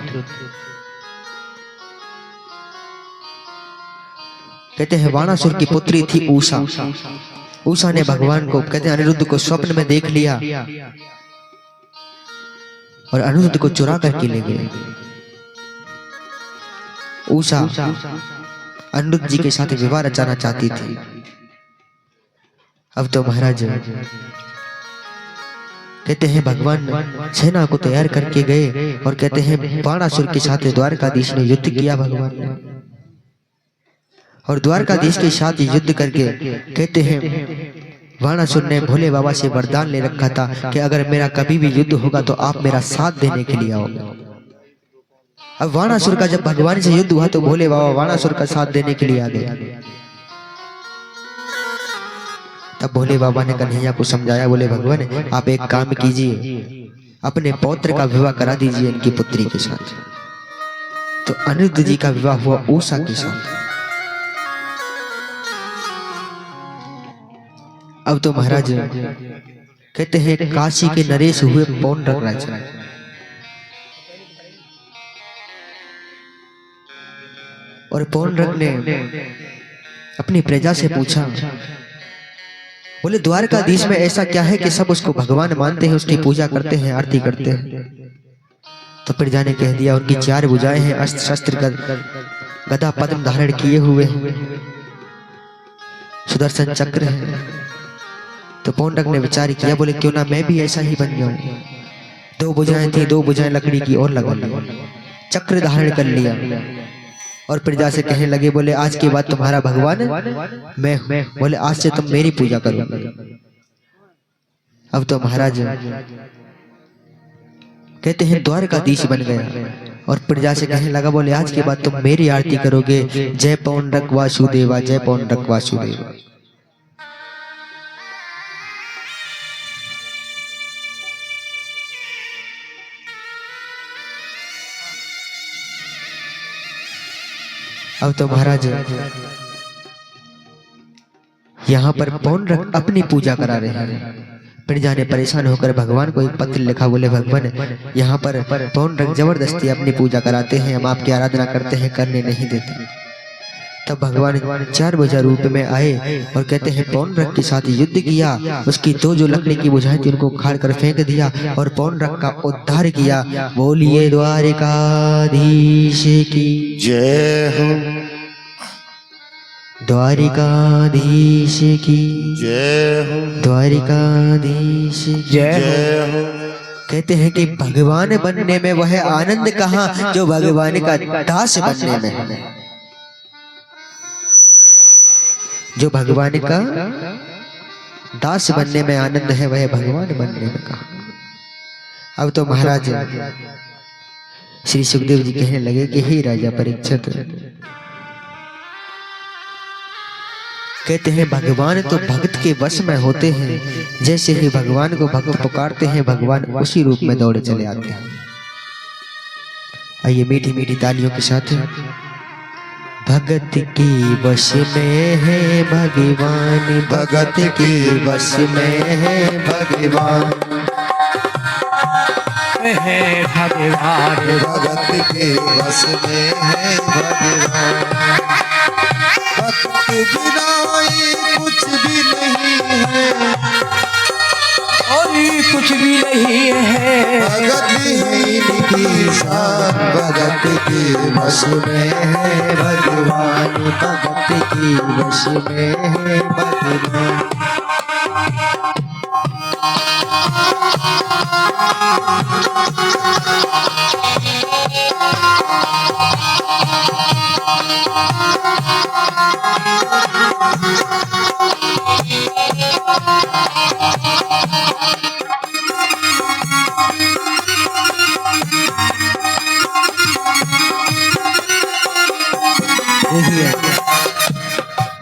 कहते हैं वाणासुर की पुत्री थी उषा। उषा ने भगवान को कहते हैं अनिरुद्ध को स्वप्न में देख लिया और अनिरुद्ध को चुरा करके ले गए। उषा अनिरुद्ध जी के साथ विवाह रचाना चाहती थी। अब तो महाराज कहते हैं भगवान सेना को तैयार करके गए और कहते हैं वाणासुर के साथ द्वारकाधीश ने युद्ध किया भगवान ने। और द्वारकाधीश के साथ युद्ध करके कहते हैं वाणासुर ने भोले बाबा से वरदान ले रखा था कि अगर मेरा कभी भी युद्ध होगा तो आप मेरा साथ देने के लिए आओगे। अब वाणासुर का जब भगवान से युद्ध हुआ तो भोले बाबा वाणासुर का साथ देने के लिए आ गए। तब भोले बाबा ने कन्हैया को समझाया, बोले भगवान आप एक काम कीजिए, अपने पौत्र का विवाह करा दीजिए इनकी पुत्री के साथ। तो अनिरुद्ध जी का विवाह हुआ उषा के साथ। अब तो महाराज कहते हैं काशी के नरेश हुए पौंड्रक राजा। और पौंड्रक ने अपनी प्रजा से पूछा, बोले द्वारकाधीश में ऐसा क्या है कि सब उसको भगवान मानते हैं, उसकी पूजा करते हैं, आरती करते हैं? तो प्रजा ने कह दिया उनकी 4 भुजाएं हैं, अस्त्र शस्त्र गदा पद्म धारण किए हुए, सुदर्शन चक्र है। तो पौंड्रक ने विचार किया, बोले क्यों ना मैं भी ऐसा ही बन जाऊं। 2 भुजाएं थी, 2 भुजाएं लकड़ी की और लगा ली, चक्र धारण कर लिया और प्रजा से कहने लगे, बोले आज के बाद तुम्हारा भगवान मैं हूं, बोले आज से तुम मेरी पूजा करोगे। अब तो महाराज कहते हैं द्वारकाधीश बन गया और प्रजा से कहने लगा, बोले आज के बाद तुम मेरी आरती करोगे। जय पौंड्रक वासुदेवा, जय पौंड्रक वासुदेवा। अब तो महाराज यहाँ पर पौंड्रक अपनी पूजा करा रहे हैं। प्रजा ने परेशान होकर भगवान को एक पत्र लिखा, बोले भगवान यहाँ पर पौंड्रक जबरदस्ती अपनी पूजा कराते हैं, हम आपकी आराधना करते हैं, करने नहीं देते। तब भगवान 4 भुजा रूप में आए और कहते हैं पौंड्रक के साथ युद्ध किया। उसकी 2 जो लकड़ी की भुजाएं थी उनको उखाड़ कर फेंक दिया और पौंड्रक का उद्धार किया। बोलिए द्वारिकाधीश की जय हो, द्वारिकाधीश की जय हो, द्वारिकाधीश जय हो। कहते हैं कि भगवान बनने में वह आनंद कहाँ जो भगवान का दास बनने में है। जो भगवान का दास बनने में आनंद है वह भगवान बनने में कहा। अब तो महाराज श्री सुखदेव जी कहने लगे कि हे राजा परीक्षित, कहते हैं भगवान तो भक्त के वश में होते हैं, जैसे ही भगवान को भक्त पुकारते हैं भगवान उसी रूप में दौड़े चले आते हैं। आइए मीठी मीठी तालियों के साथ। भगत की वश में है भगवान, भगत की वश में है भगवान, है भगवान, भगत के वश में है भगवान। भक्त बिना ये कुछ भी नहीं है, और कुछ भी नहीं है। भगत ही की शान, भगत के वश में है भगवान, भगत की वश में है भगवान।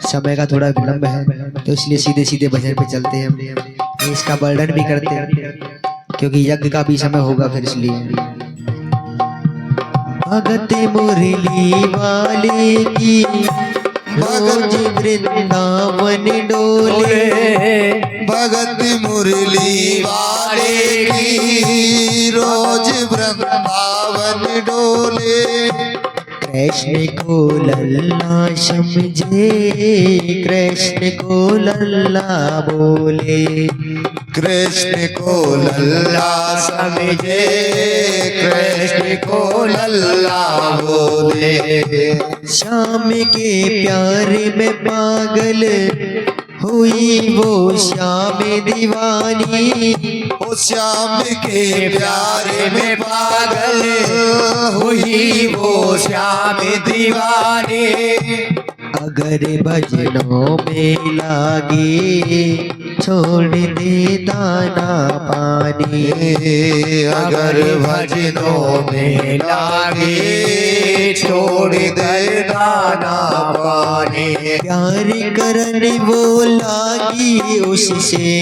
समय का थोड़ा विलंब है तो इसलिए सीधे सीधे भजन पे चलते हैं हम। इसका वर्णन भी करते हैं क्योंकि यज्ञ का भी समय होगा फिर, इसलिए। भगत मुरली वाले की रोज वृंदावन डोले, भगत मुरली वाले की रोज वृंदावन डोले। कृष्ण को लल्ला समझे, कृष्ण को लल्ला बोले, कृष्ण को लल्ला समझे, कृष्ण को लल्ला बोले। श्याम के प्यार में पागल हुई वो श्याम दीवानी, ओ श्याम के प्यार में पागल हुई वो श्याम दीवानी। अगर भजनों में लागे छोड़ दे दाना पानी, अगर भजनों में लागे छोड़ दे दाना पानी। प्यार करने वो लागी उससे,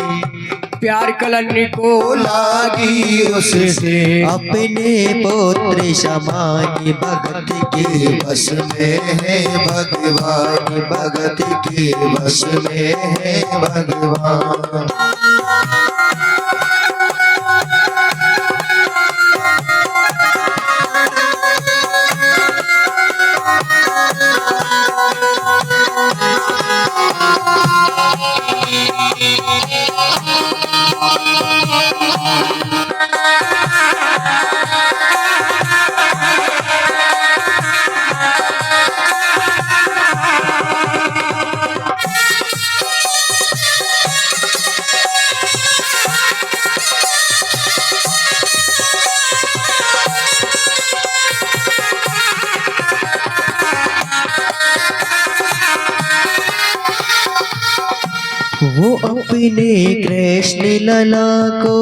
प्यार करने को लागी उससे। अपने पुत्र समान भगत के वश में है भगवान, भगत के वश में है भगवान। वो अपने कृष्ण लला को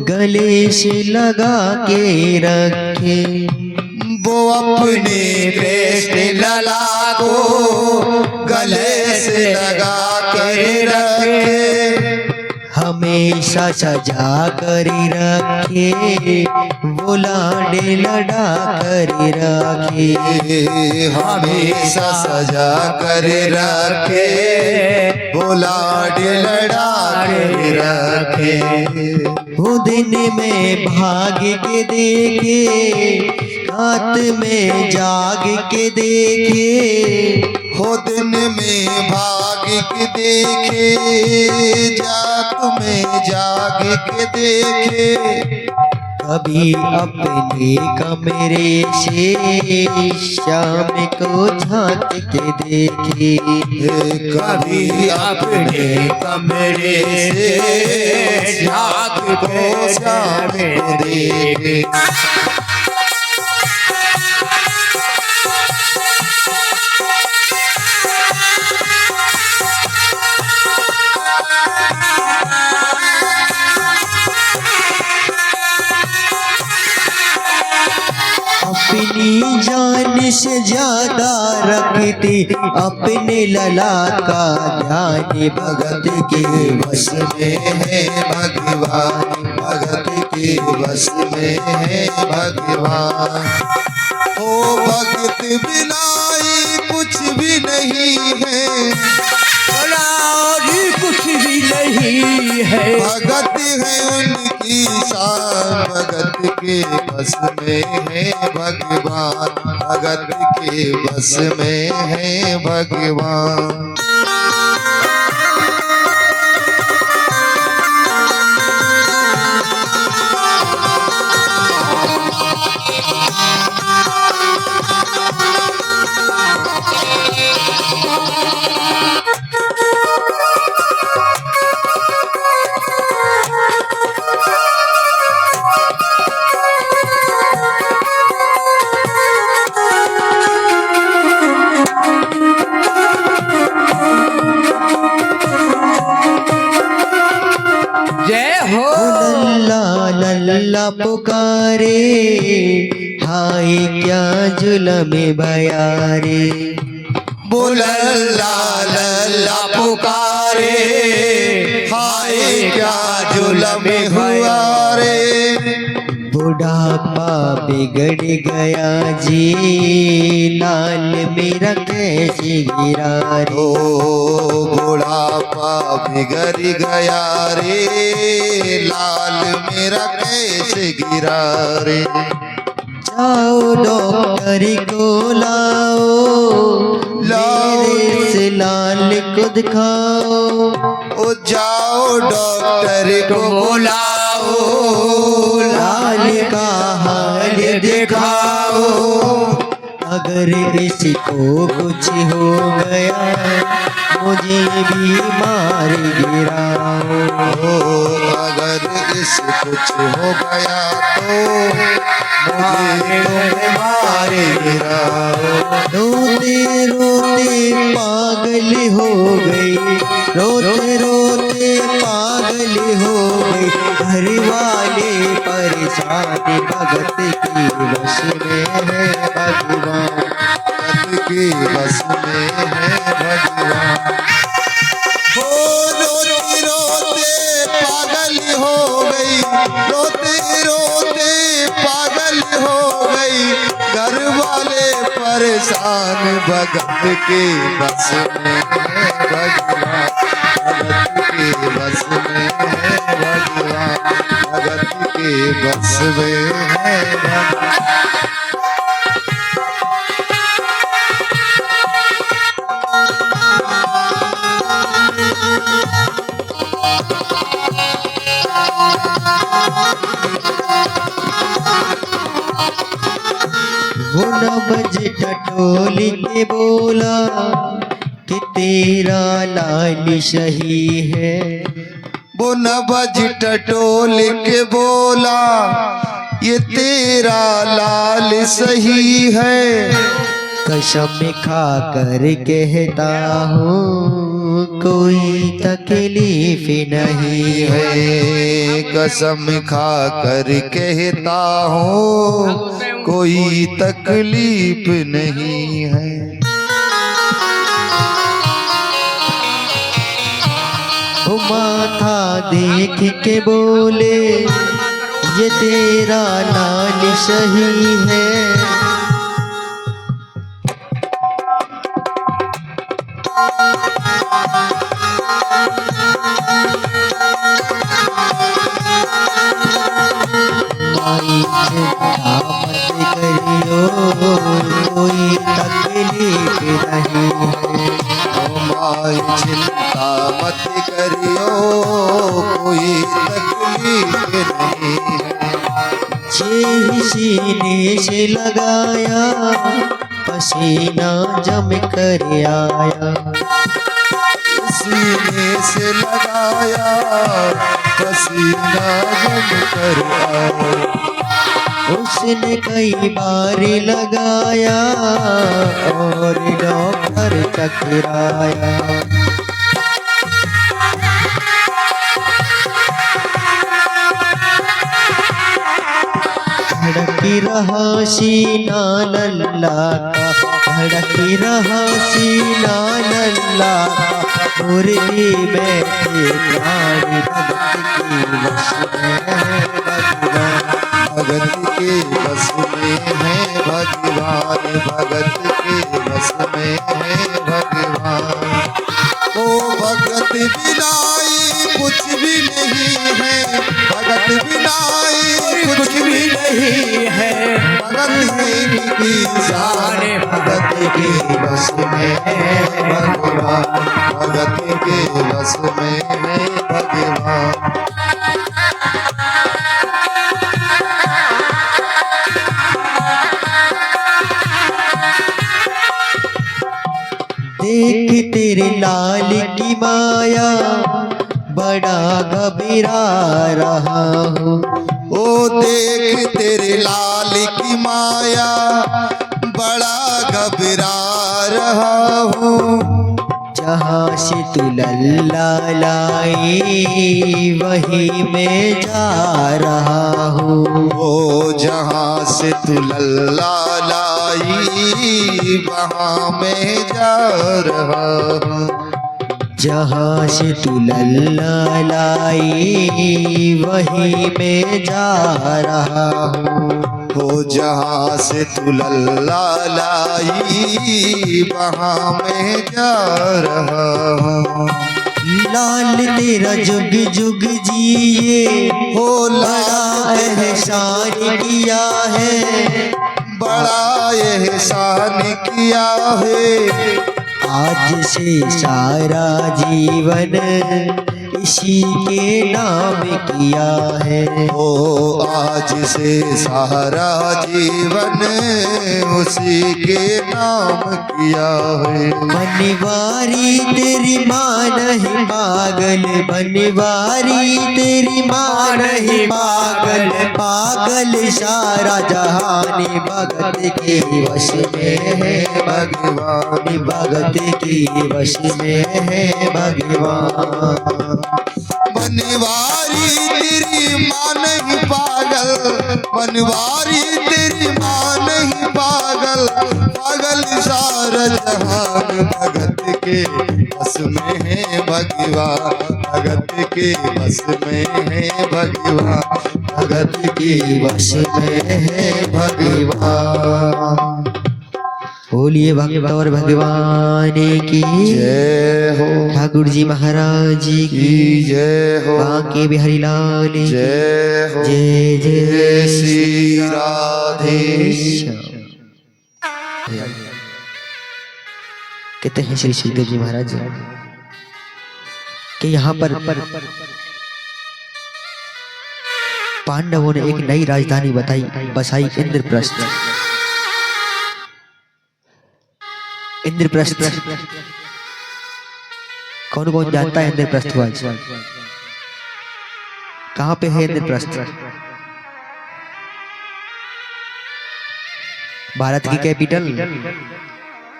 गले से लगा के रखे, वो अपने कृष्ण लला को गले से लगा के रखे। हमेशा सजा कर रखे, वो लाडे लड़ा कर रखे, हमेशा सजा कर रखे, वो लाड लड़ा के रखे। वो दिन में भाग के देखे, रात में जाग के देखे, हो दिन में भाग के देखे, जाग में जाग के देखे। कभी अपने कमरे से शाम को झांक के देखे, कभी अपने कमरे से झांक को शाम देखे। अपनी अपनी जान से ज्यादा रखती अपने लला का ध्यान। भगत के बस में है भगवान, भगत के बस में है भगवान। ओ भगत बिना ही कुछ भी नहीं है, और कुछ भी नहीं है। भगत है उनकी शान, भगत के बस में है भगवान, भगत के बस में है भगवान। जय हो। लल्ला लल्ला पुकारे, हाय क्या जुल्म बयारे। बुलल्ला लल्ला पुकारे, हाय क्या जुल्म हुआ रे। बुढ़ापा बिगड़ गया जी, लाल मेरा कैसे गिरा रे। ओ बुढ़ापा बिगड़ गया रे, लाल मेरा कैसे गिरा रे। जाओ डॉक्टर को लाओ, मेरे से लाल को दिखाओ। ओ जाओ डॉक्टर को बुलाओ, लाल का हाल दिखाओ। अगर किसी को कुछ हो गया, मुझे भी मार गिराओ। अगर इस कुछ हो गया तो मुझे तुम मार गिराओ। रोते रोते पागल हो गई, रोते रोते पागल हो गई। घर वाले परेशान, भगत की बस में है भगवान, भगत की बस में है भगवान। हो रोते रोते पागल हो गई, रोते रोते पागल हो गई। घर वाले परेशान, भगत के बस में है भगवान, भगत के बस में है भगवान, भगत के बस में है भगवान। वो नबज टटोली के बोला कि तेरा लाल सही है। वो नबज टटोल के बोला ये तेरा लाल सही है। कसम खा कर कहता हूँ कोई तकलीफ नहीं है। है कसम खा कर कहता हूँ कोई तकलीफ नहीं है। वो माथा देख के बोले ये तेरा लाल सही है। माई चिंता मत करियो कोई तकलीफ नहीं है। माई चिंता मत करियो कोई तकलीफ नहीं है। जे सीने से लगाया पसीना जम कर आया। सीने से लगाया पसीना जम कर आया। उसने कई बार लगाया और डॉक्टर चकराया। धड़की रहा सीना लल्ला का, धड़क रहा सीना लल्ला का, मुरली में थे प्राण भगत की बस में है भगवान। भगत के बस में है भगवान। ओ भगत बिनाई कुछ भी नहीं है, भगत बिनाई कुछ भी नहीं है। भगत है सारे भगत के बस में है भगवान। भगत के बस में है भगवान। देख तेरे लाल की माया बड़ा घबरा रहा हूँ। ओ देख तेरे लाल की माया बड़ा घबरा रहा हूँ। जहाँ से तू लल्ला लाई वहीं मैं जा रहा हूँ। ओ जहाँ से तू लल्ला लाई वहाँ मैं जा रहा हूँ। जहाँ से तू लल्ला लाई वहीं मैं जा रहा हूँ। हो जहाँ से तू लल्ला लाई वहाँ मैं जा रहा हूँ। लाल तेरा जुग जुग जिए हो बड़ा एहसान किया है, बड़ा एहसान किया है। आज से सारा जीवन इसी के नाम किया है। ओ आज से सारा जीवन उसी के नाम किया है। बनवारी तेरी माँ नहीं पागल, बनवारी तेरी माँ नहीं पागल, पागल सारा जहान भगत के वश में है भगवान। भगत की वश में है भगवान। बनवारी तेरी माँ नहीं पागल, बनवारी तेरी माँ नहीं पागल, पागल सारा जहान भगत के बस में है भगवान। भगत के बस में है भगवान। भगत के बस में है भगवान। बोलिए भक्त और भगवान की जय हो। ठाकुर जी महाराज की की जय हो। बांके बिहारी लाल की जय हो। जय जय श्री राधे। कहते हैं श्री सुखदेव जी महाराज कि यहाँ पर पांडवों ने एक नई राजधानी बसाई इंद्रप्रस्थ। इंद्रप्रस्थ कौन कौन जानता है इंद्रप्रस्थ को? आज कहाँ पे है इंद्रप्रस्थ? भारत की कैपिटल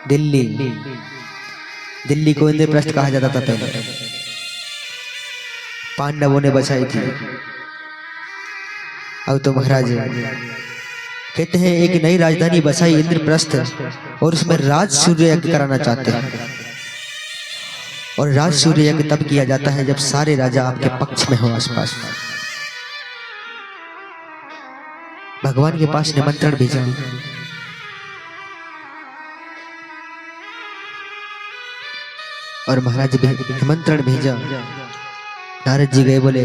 दिल्ली। दिल्ली को इंद्रप्रस्थ कहा जाता था पहले। पांडवों ने बसाई थी। अब तो महाराज कहते हैं एक नई राजधानी बसाई इंद्रप्रस्थ, और उसमें राज सूर्य यज्ञ कराना चाहते हैं। और राज सूर्य यज्ञ तब किया जाता है जब सारे राजा आपके पक्ष में हो आसपास। भगवान के पास निमंत्रण भेजा, और महाराज निमंत्रण भेजा। नारद जी गए, बोले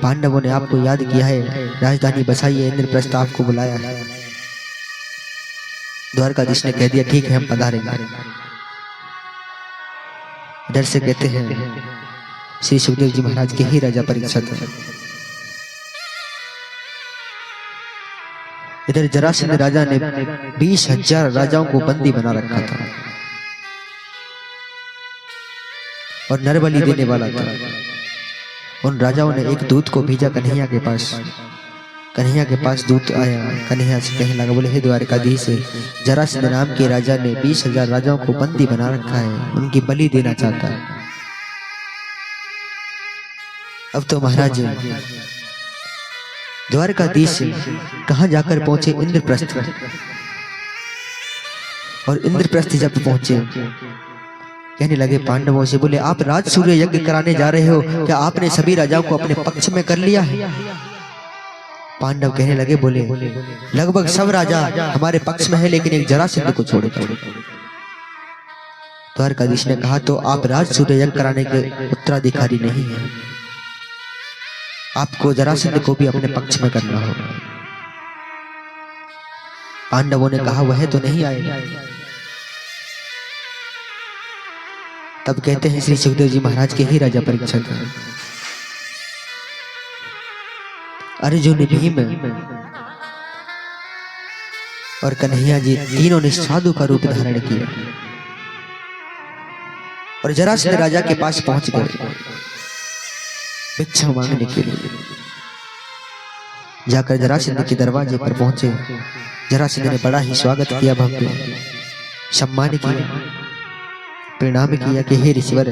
पांडवों ने आपको याद किया है, राजधानी बसाई है, इंद्रप्रस्थ आपको बुलाया है। द्वारकाधीश ने कह दिया ठीक है हम पधारेंगे। इधर से कहते हैं श्री सुखदेव जी महाराज के ही राजा परीक्षित। इधर जरासंध राजा ने 20,000 राजाओं को बंदी बना रखा था और नरबली देने वाला था। उन राजाओं ने एक दूत को भेजा कन्हैया के पास। कन्हैया के पास दूत आया, कन्हैया से कहने लगा, बोले हे द्वारकाधीश, जरासंध नाम के राजा ने 20,000 राजाओं को बंदी बना रखा है, उनकी बलि देना चाहता है। अब तो महाराज द्वारकाधीश कहाँ जाकर पहुंचे? इंद्रप्रस्थ। और इंद्रप्रस्थ जब पहुंचे कहने लगे पांडवों से, बोले आप राज सूर्य यज्ञ कराने जा रहे हो, क्या आपने सभी राजाओं को अपने पक्ष में कर लिया है? पांडव कहने लगे, बोले लगभग सब राजा हमारे पक्ष में है, लेकिन एक जरासंध को छोड़। द्वारकाधीश ने कहा, तो आप राज सूर्य यज्ञ कराने के उत्तराधिकारी नहीं हैं, आपको जरासंध को भी अपने पक्ष में करना होगा। पांडवों ने कहा, वह तो नहीं आएगा। तब कहते हैं श्री सुखदेव जी महाराज के ही राजा परीक्षित, अर्जुन, भीम और कन्हैया जी तीनों ने साधु का रूप धारण किया और जरासंध राजा के पास पहुंच गए भिक्षा मांगने के लिए। जाकर जरासंध के दरवाजे पर पहुंचे। जरासंध ने बड़ा ही स्वागत किया, भव्य सम्मान किया, प्रणाम किया कि हे ऋषिवर,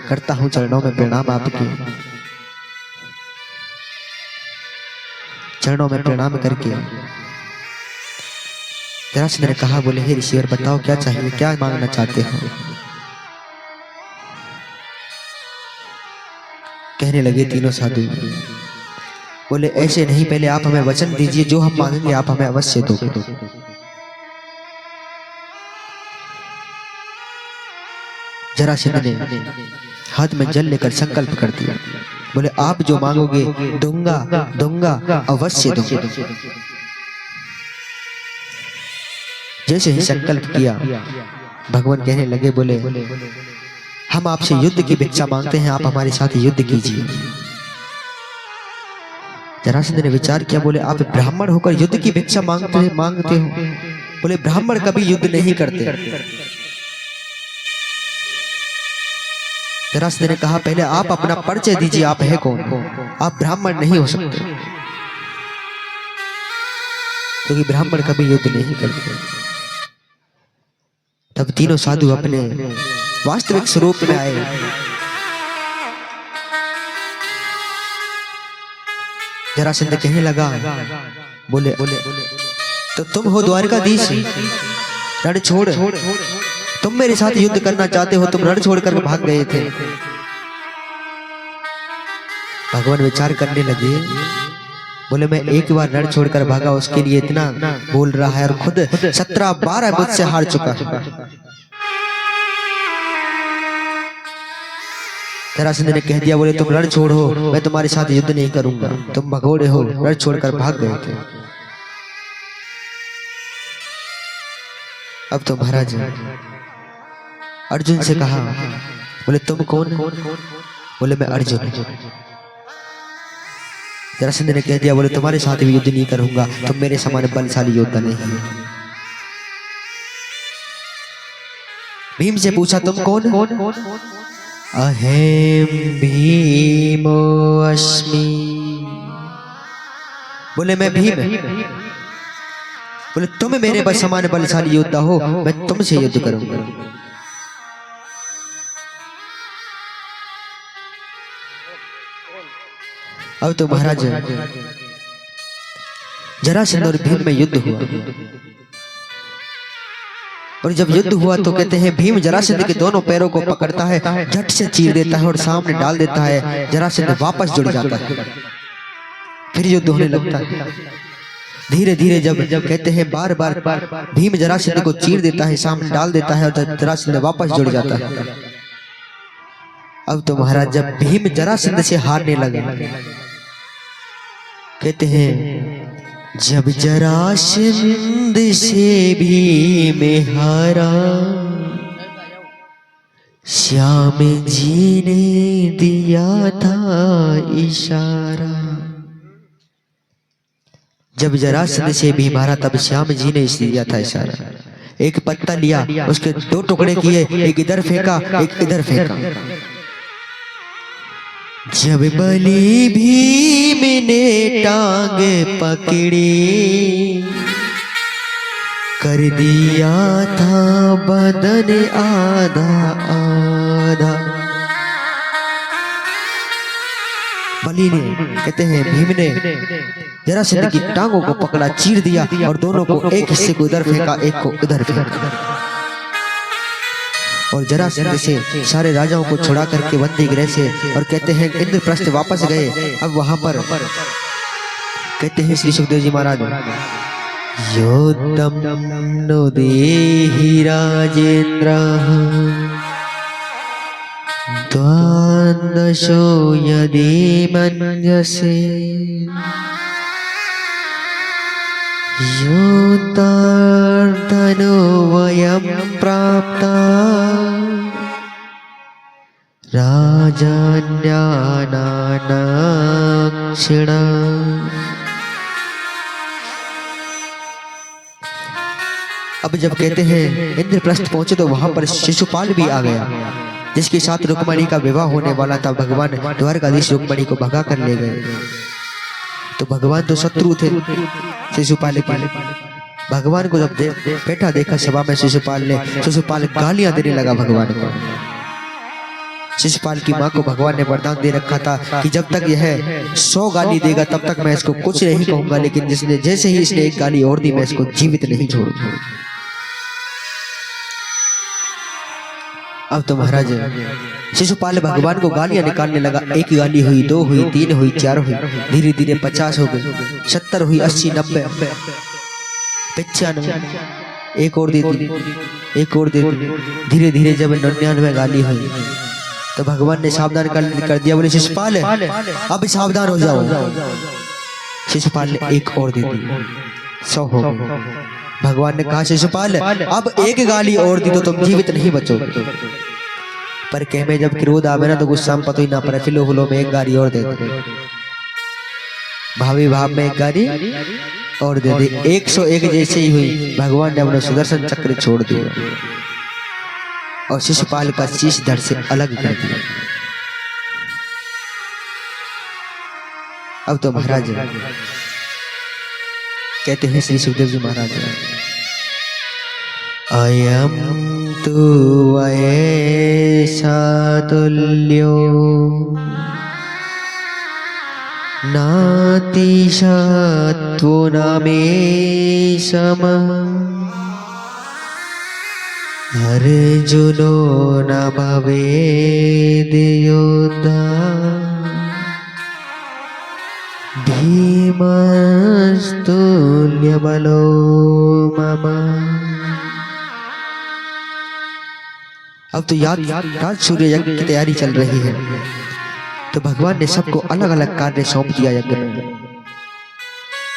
करता हूं चरणों में प्रणाम आपके। चरणों में प्रणाम करके जरासंध ने कहा, बोले हे ऋषिवर बताओ क्या चाहिए, क्या मांगना चाहते हो? कहने लगे तीनों साधु, बोले ऐसे नहीं, पहले आप हमें वचन दीजिए, जो हम मांगेंगे आप हमें अवश्य दोगे। जरासंध ने हाथ में जल लेकर संकल्प कर दिया, बोले आप जो मांगोगे दूंगा दूंगा अवश्य दूंगा। जैसे ही संकल्प किया, भगवान कहने लगे, बोले हम आपसे युद्ध की भिक्षा मांगते हैं, आप हमारे साथ युद्ध कीजिए। जरासंध ने विचार किया, बोले आप ब्राह्मण होकर युद्ध की भिक्षा मांगते हो? बोले ब्राह्मण कभी युद्ध नहीं करते। जरासंध ने कहा, पहले आप अपना परिचय दीजिए, आप है कौन? आप ब्राह्मण नहीं हो सकते, क्योंकि ब्राह्मण कभी युद्ध नहीं करते। तब तीनों साधु अपने वास्तविक स्वरूप में आए। जरासंध कहने लगा, बोले तो तुम हो द्वारकाधीश, रण छोड़, तुम मेरे साथ युद्ध करना चाहते हो, तुम रण छोड़कर भाग गए थे। भगवान विचार करने लगे, बोले मैं एक बार रण छोड़कर भागा, उसके लिए इतना बोल रहा है, और खुद 17-12 मुझसे हार चुका है। जरासंध ने कह दिया, बोले तुम रण छोड़ो, मैं तुम्हारे साथ युद्ध नहीं करूंगा, तुम भगोड़े हो, रण छोड़कर भाग गए थे। अब तो महाराज अर्जुन से कहा, बोले तुम कौन हो? बोले मैं अर्जुन। जरासंध ने कह दिया, बोले तुम्हारे साथ भी युद्ध नहीं करूंगा, तुम मेरे समान बलशाली योद्धा नहीं है। भीम से पूछा, तुम कौन? अहम भीमो अस्मि। बोले मैं भीम। बोले तुम मेरे बस समान बलशाली योद्धा हो, मैं तुमसे युद्ध करूंगा। अब तो महाराज जरासंध और भीम में युद्ध हुआ, और जब युद्ध हुआ तो कहते हैं भीम जरासंध के दोनों पैरों को पकड़ता है, झट से चीर देता है और सामने डाल देता है। जरासंध वापस जुड़ जाता है, फिर युद्ध होने लगता है। धीरे धीरे जब कहते हैं बार बार भीम जरासंध को चीर देता है, सामने डाल देता है, और जरासंध वापस जुड़ जाता है। अब तो महाराज जब भीम जरासंध से हारने लगे, कहते हैं जब जरासंध से भीम हारा, श्याम जी ने दिया था इशारा। जब जरासंध से भीम हारा तब श्याम जी ने दिया था इशारा। एक पत्ता लिया, उसके 2 टुकड़े किए, एक इधर फेंका, एक इधर फेंका। जब बलि भीम ने टांग पकड़ी, कर दिया था बदन आधा आधा। बलि ने, कहते हैं भीम ने जरासंध की टांगों को पकड़ा, चीर दिया और दोनों को एक हिस्से को उधर फेंका, एक को उधर फेंका। और जरासंध से सारे राजाओं को छुड़ा करके बंदी गृह से, और कहते हैं इंद्रप्रस्थ वापस गए। अब वहां पर कहते हैं श्री सुखदेव जी महाराज, योद्धम नो देहि राजेन्द्र द्वादशो यदि मन्यसे योद्धार्धनो वयं प्राप्ता राजान्यानानाक्षिणा। अब जब कहते हैं इंद्रप्रस्थ पहुंचे तो वहां पर शिशुपाल भी आ गया, जिसके साथ रुक्मणी का विवाह होने वाला था। भगवान द्वारकाधीश रुक्मणी को भगा कर ले गए। तो भगवान तो शत्रु थे शिशुपाल के। भगवान को जब बैठा देखा सभा में शिशुपाल ने, शिशुपाल गालियां देने लगा भगवान को। शिशुपाल की माँ को भगवान ने वरदान दे रखा था कि जब तक यह 100 गाली देगा तब तक मैं इसको कुछ नहीं कहूंगा, लेकिन जिसने जैसे ही इसने एक गाली और दी मैं इसको जीवित नहीं छोड़ूंगा। अब तो महाराज शिशुपाल भगवान को गालियां निकालने लगा। एक गाली हुई, 2 हुई, 3 हुई, 4 हुई, धीरे धीरे 50 हो गई, 70 हुई, 80, 90, 95, एक और दे दी, एक और दे दी। धीरे धीरे जब 99 गाली हुई तो भगवान ने सावधान कर दिया, बोले शिशुपाल अब सावधान हो जाओ। शिशुपाल ने एक और दे दी, 100 हो गई। भगवान ने कहा शिशुपाल अब एक गाली और दी तो तुम जीवित नहीं बचोगे। पर कह में जब क्रोध आवे ना तो गुस्सा में पतो ही ना पड़े, फिलो फुलो में एक गाली और दे दे, भावी भाव में एक गाली और दे दे। 101 जैसे ही हुई भगवान ने अपना सुदर्शन चक्र छोड़ दिया और शिशुपाल का शीश धड़ से अलग कर दिया। अब तो महाराज कहते हैं श्री सुखदेव जी महाराज, अयम तु वैसा तुल्यो नातिशत्वो न मे समः अर्जुनो न भवेद् योद्धा भीमस्तुल्य बलो मम। अब तो याद सूर्य यज्ञ की तैयारी चल रही है। तो भगवान ने सबको अलग अलग कार्य सौंप दिया यज्ञ में।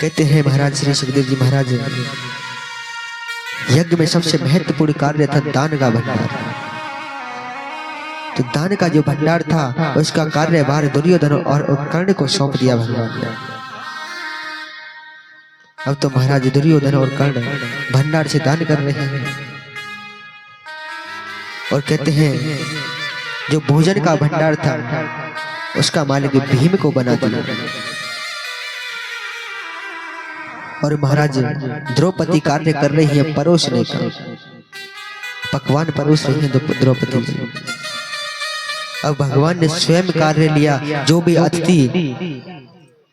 कहते हैं महाराज श्री सुखदेव जी महाराज, यज्ञ में सबसे महत्वपूर्ण कार्य था दान का भंडार। तो दान का जो भंडार था उसका कार्यभार दुर्योधन और कर्ण को सौंप दिया भगवान ने। अब तो महाराज दुर्योधन और कर्ण भंडार से दान कर रहे हैं और कहते हैं जो भोजन का भंडार था उसका मालिक भीम को बना दिया। और महाराज द्रौपदी कार्य कर रही है परोसने का, पकवान परोस रही है द्रौपदी जी। अब भगवान ने स्वयं कार्य लिया। जो भी अतिथि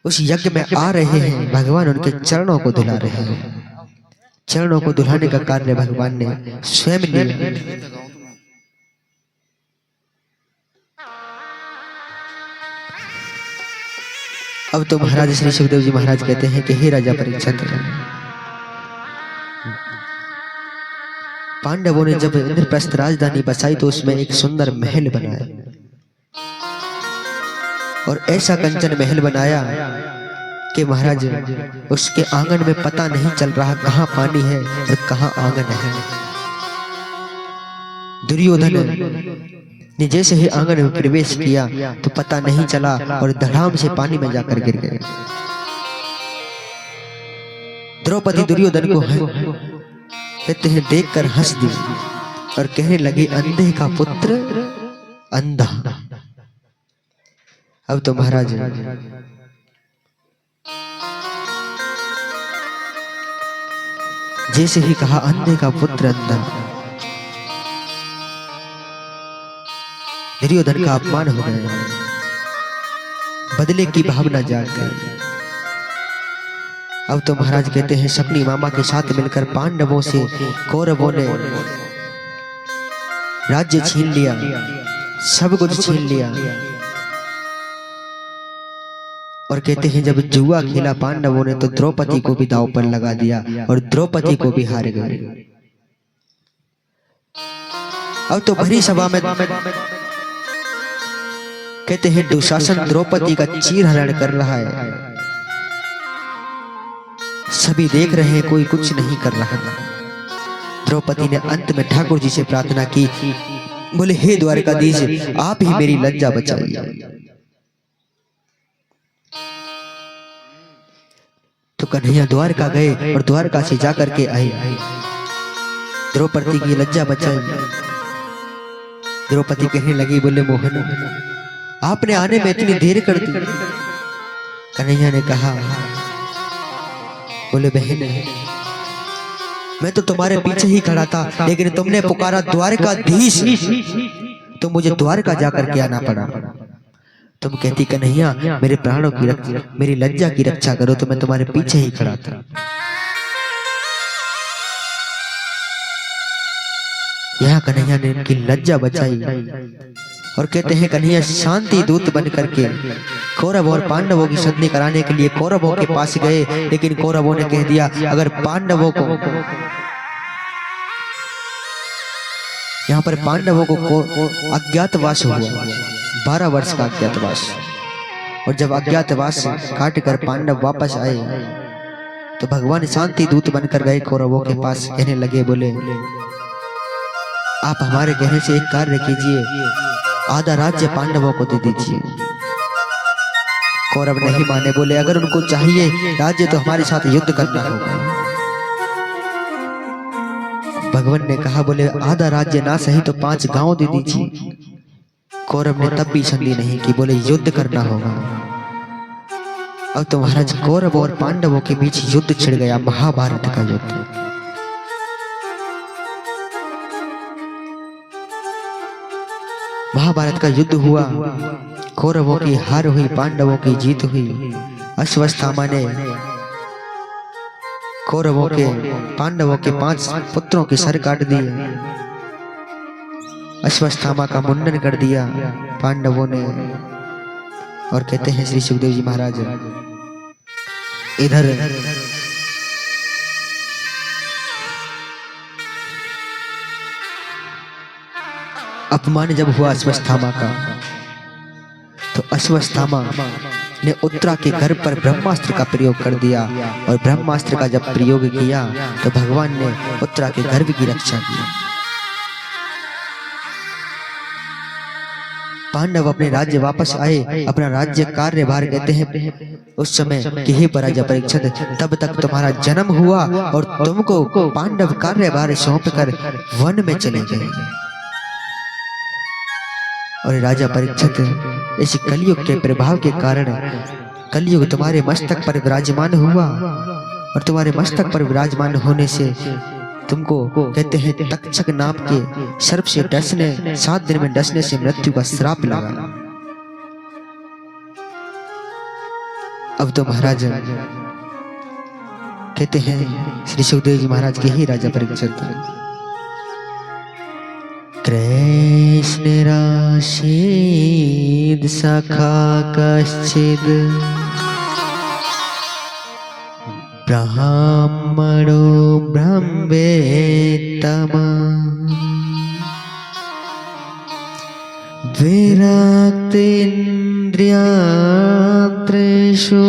उस यज्ञ में आ रहे हैं भगवान उनके चरणों को धुला रहे हैं। चरणों को धुलाने का कार्य भगवान ने स्वयं लिया। अब तो महाराज श्री सुखदेव जी महाराज कहते हैं कि हे राजा परीक्षित, पांडवों ने जब इंद्रप्रस्थ राजधानी बसाई तो उसमें एक सुंदर महल बनाया और ऐसा कंचन महल बनाया कि महाराज उसके आंगन में पता नहीं चल रहा कहाँ पानी है और कहाँ आंगन है। दुर्योधन ने जैसे ही आंगन में प्रवेश किया तो पता नहीं चला और धड़ाम से पानी में जाकर गिर गए। द्रौपदी दुर्योधन को कहते हैं देखकर हंस दी और कहने लगी अंधे का पुत्र अंधा। अब तो महाराज जैसे ही कहा अंधे का पुत्र अंधा, दुर्योधन का अपमान हो गया। बदले की भावना जाग गई। अब तो महाराज कहते हैं शकुनी मामा के साथ मिलकर पांडवों से कौरवों ने राज्य छीन लिया, सब कुछ छीन लिया। और कहते हैं जब जुआ खेला पांडवों ने तो द्रौपदी को भी दांव पर लगा दिया और द्रौपदी को भी हार गए। अब तो भरी सभा में कहते हैं दुशासन द्रौपदी का चीर हरण कर रहा है, सभी देख रहे हैं, कोई कुछ नहीं कर रहा। द्रौपदी ने अंत में ठाकुर जी से प्रार्थना की, बोले हे द्वारकाधीश आप ही मेरी लज्जा बचाइए। तो कन्हैया द्वारका गए और द्वारका से जाकर के आए, द्रौपदी की लज्जा बचाई। द्रौपदी कहने लगी, बोले मोहन आपने आने में इतनी देर कर दी। कन्हैया ने कहा, बोले बहन मैं तो तुम्हारे पीछे ही खड़ा था, लेकिन तुमने पुकारा द्वारकाधीश तो मुझे द्वारका जाकर के आना पड़ा। तुम कहती कन्हैया मेरे प्राणों की रक्षा, मेरी लज्जा की रक्षा करो, तो मैं तुम्हारे पीछे ही खड़ा था। यहाँ कन्हैया ने इनकी लज्जा बचाई। और कहते हैं कन्हैया शांति दूत बन करके कौरव और पांडवों की संधि कराने के लिए कौरवों के पास गए, लेकिन कौरवों ने कह दिया अगर पांडवों को, यहाँ पर पांडवों को अज्ञातवास हुआ, 12 वर्ष का अज्ञातवास। और जब अज्ञातवास काट कर पांडव वापस आए तो भगवान शांति दूत बनकर गए कौरवों के पास, कहने लगे, बोले आप हमारे कहने से एक कार्य कीजिए, आधा राज्य पांडवों को दे दीजिए। कौरव नहीं माने, बोले अगर उनको चाहिए राज्य तो हमारे साथ युद्ध करना होगा। भगवान ने कहा, बोले आधा राज्य ना सही तो 5 गांव दे दीजिए। कौरव ने तब भी संधि नहीं की, बोले युद्ध करना होगा। अब तो महाराज कौरव और पांडवों के बीच युद्ध छिड़ गया, महाभारत का युद्ध। महाभारत का युद्ध हुआ, कौरवों की हार हुई, पांडवों की जीत हुई। अश्वत्थामा ने कौरवों के पांडवों के 5 पुत्रों के सर काट दिए, अश्वत्थामा का मुंडन कर दिया पांडवों ने। और कहते हैं श्री सुखदेव जी महाराज इधर अपमान जब हुआ अश्वत्थामा का, तो अश्वत्थामा ने उत्तरा के घर पर ब्रह्मास्त्र का प्रयोग कर दिया। और ब्रह्मास्त्र का जब प्रयोग किया तो भगवान ने उत्तरा के गर्भ की रक्षा की। पांडव अपने राज्य वापस आए, अपना राज्य कार्यभार, कहते हैं उस समय कि हे पराजय परीक्षित तब तक तुम्हारा जन्म हुआ और तुमको पांडव कार्यभार सौंप कर वन में चले गए। और राजा परीक्षित इस कलयुग के प्रभाव के कारण कलयुग तुम्हारे मस्तक पर विराजमान हुआ, और तुम्हारे मस्तक पर विराजमान होने से तुमको कहते हैं तक्षक नाम के सर्प से डसने, 7 दिन में डसने से मृत्यु का श्राप लगा। अब तो महाराज कहते हैं श्री सुखदेव जी महाराज के ही राजा परीक्षित, कृष्ण राशीद सखा कश्चिद ब्राह्मणो ब्रह्मेत्तम विरक्तेन्द्रियात्रेषु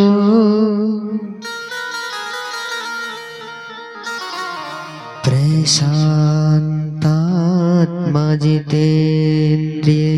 प्रशान्तात्मा जितेन्द्रिये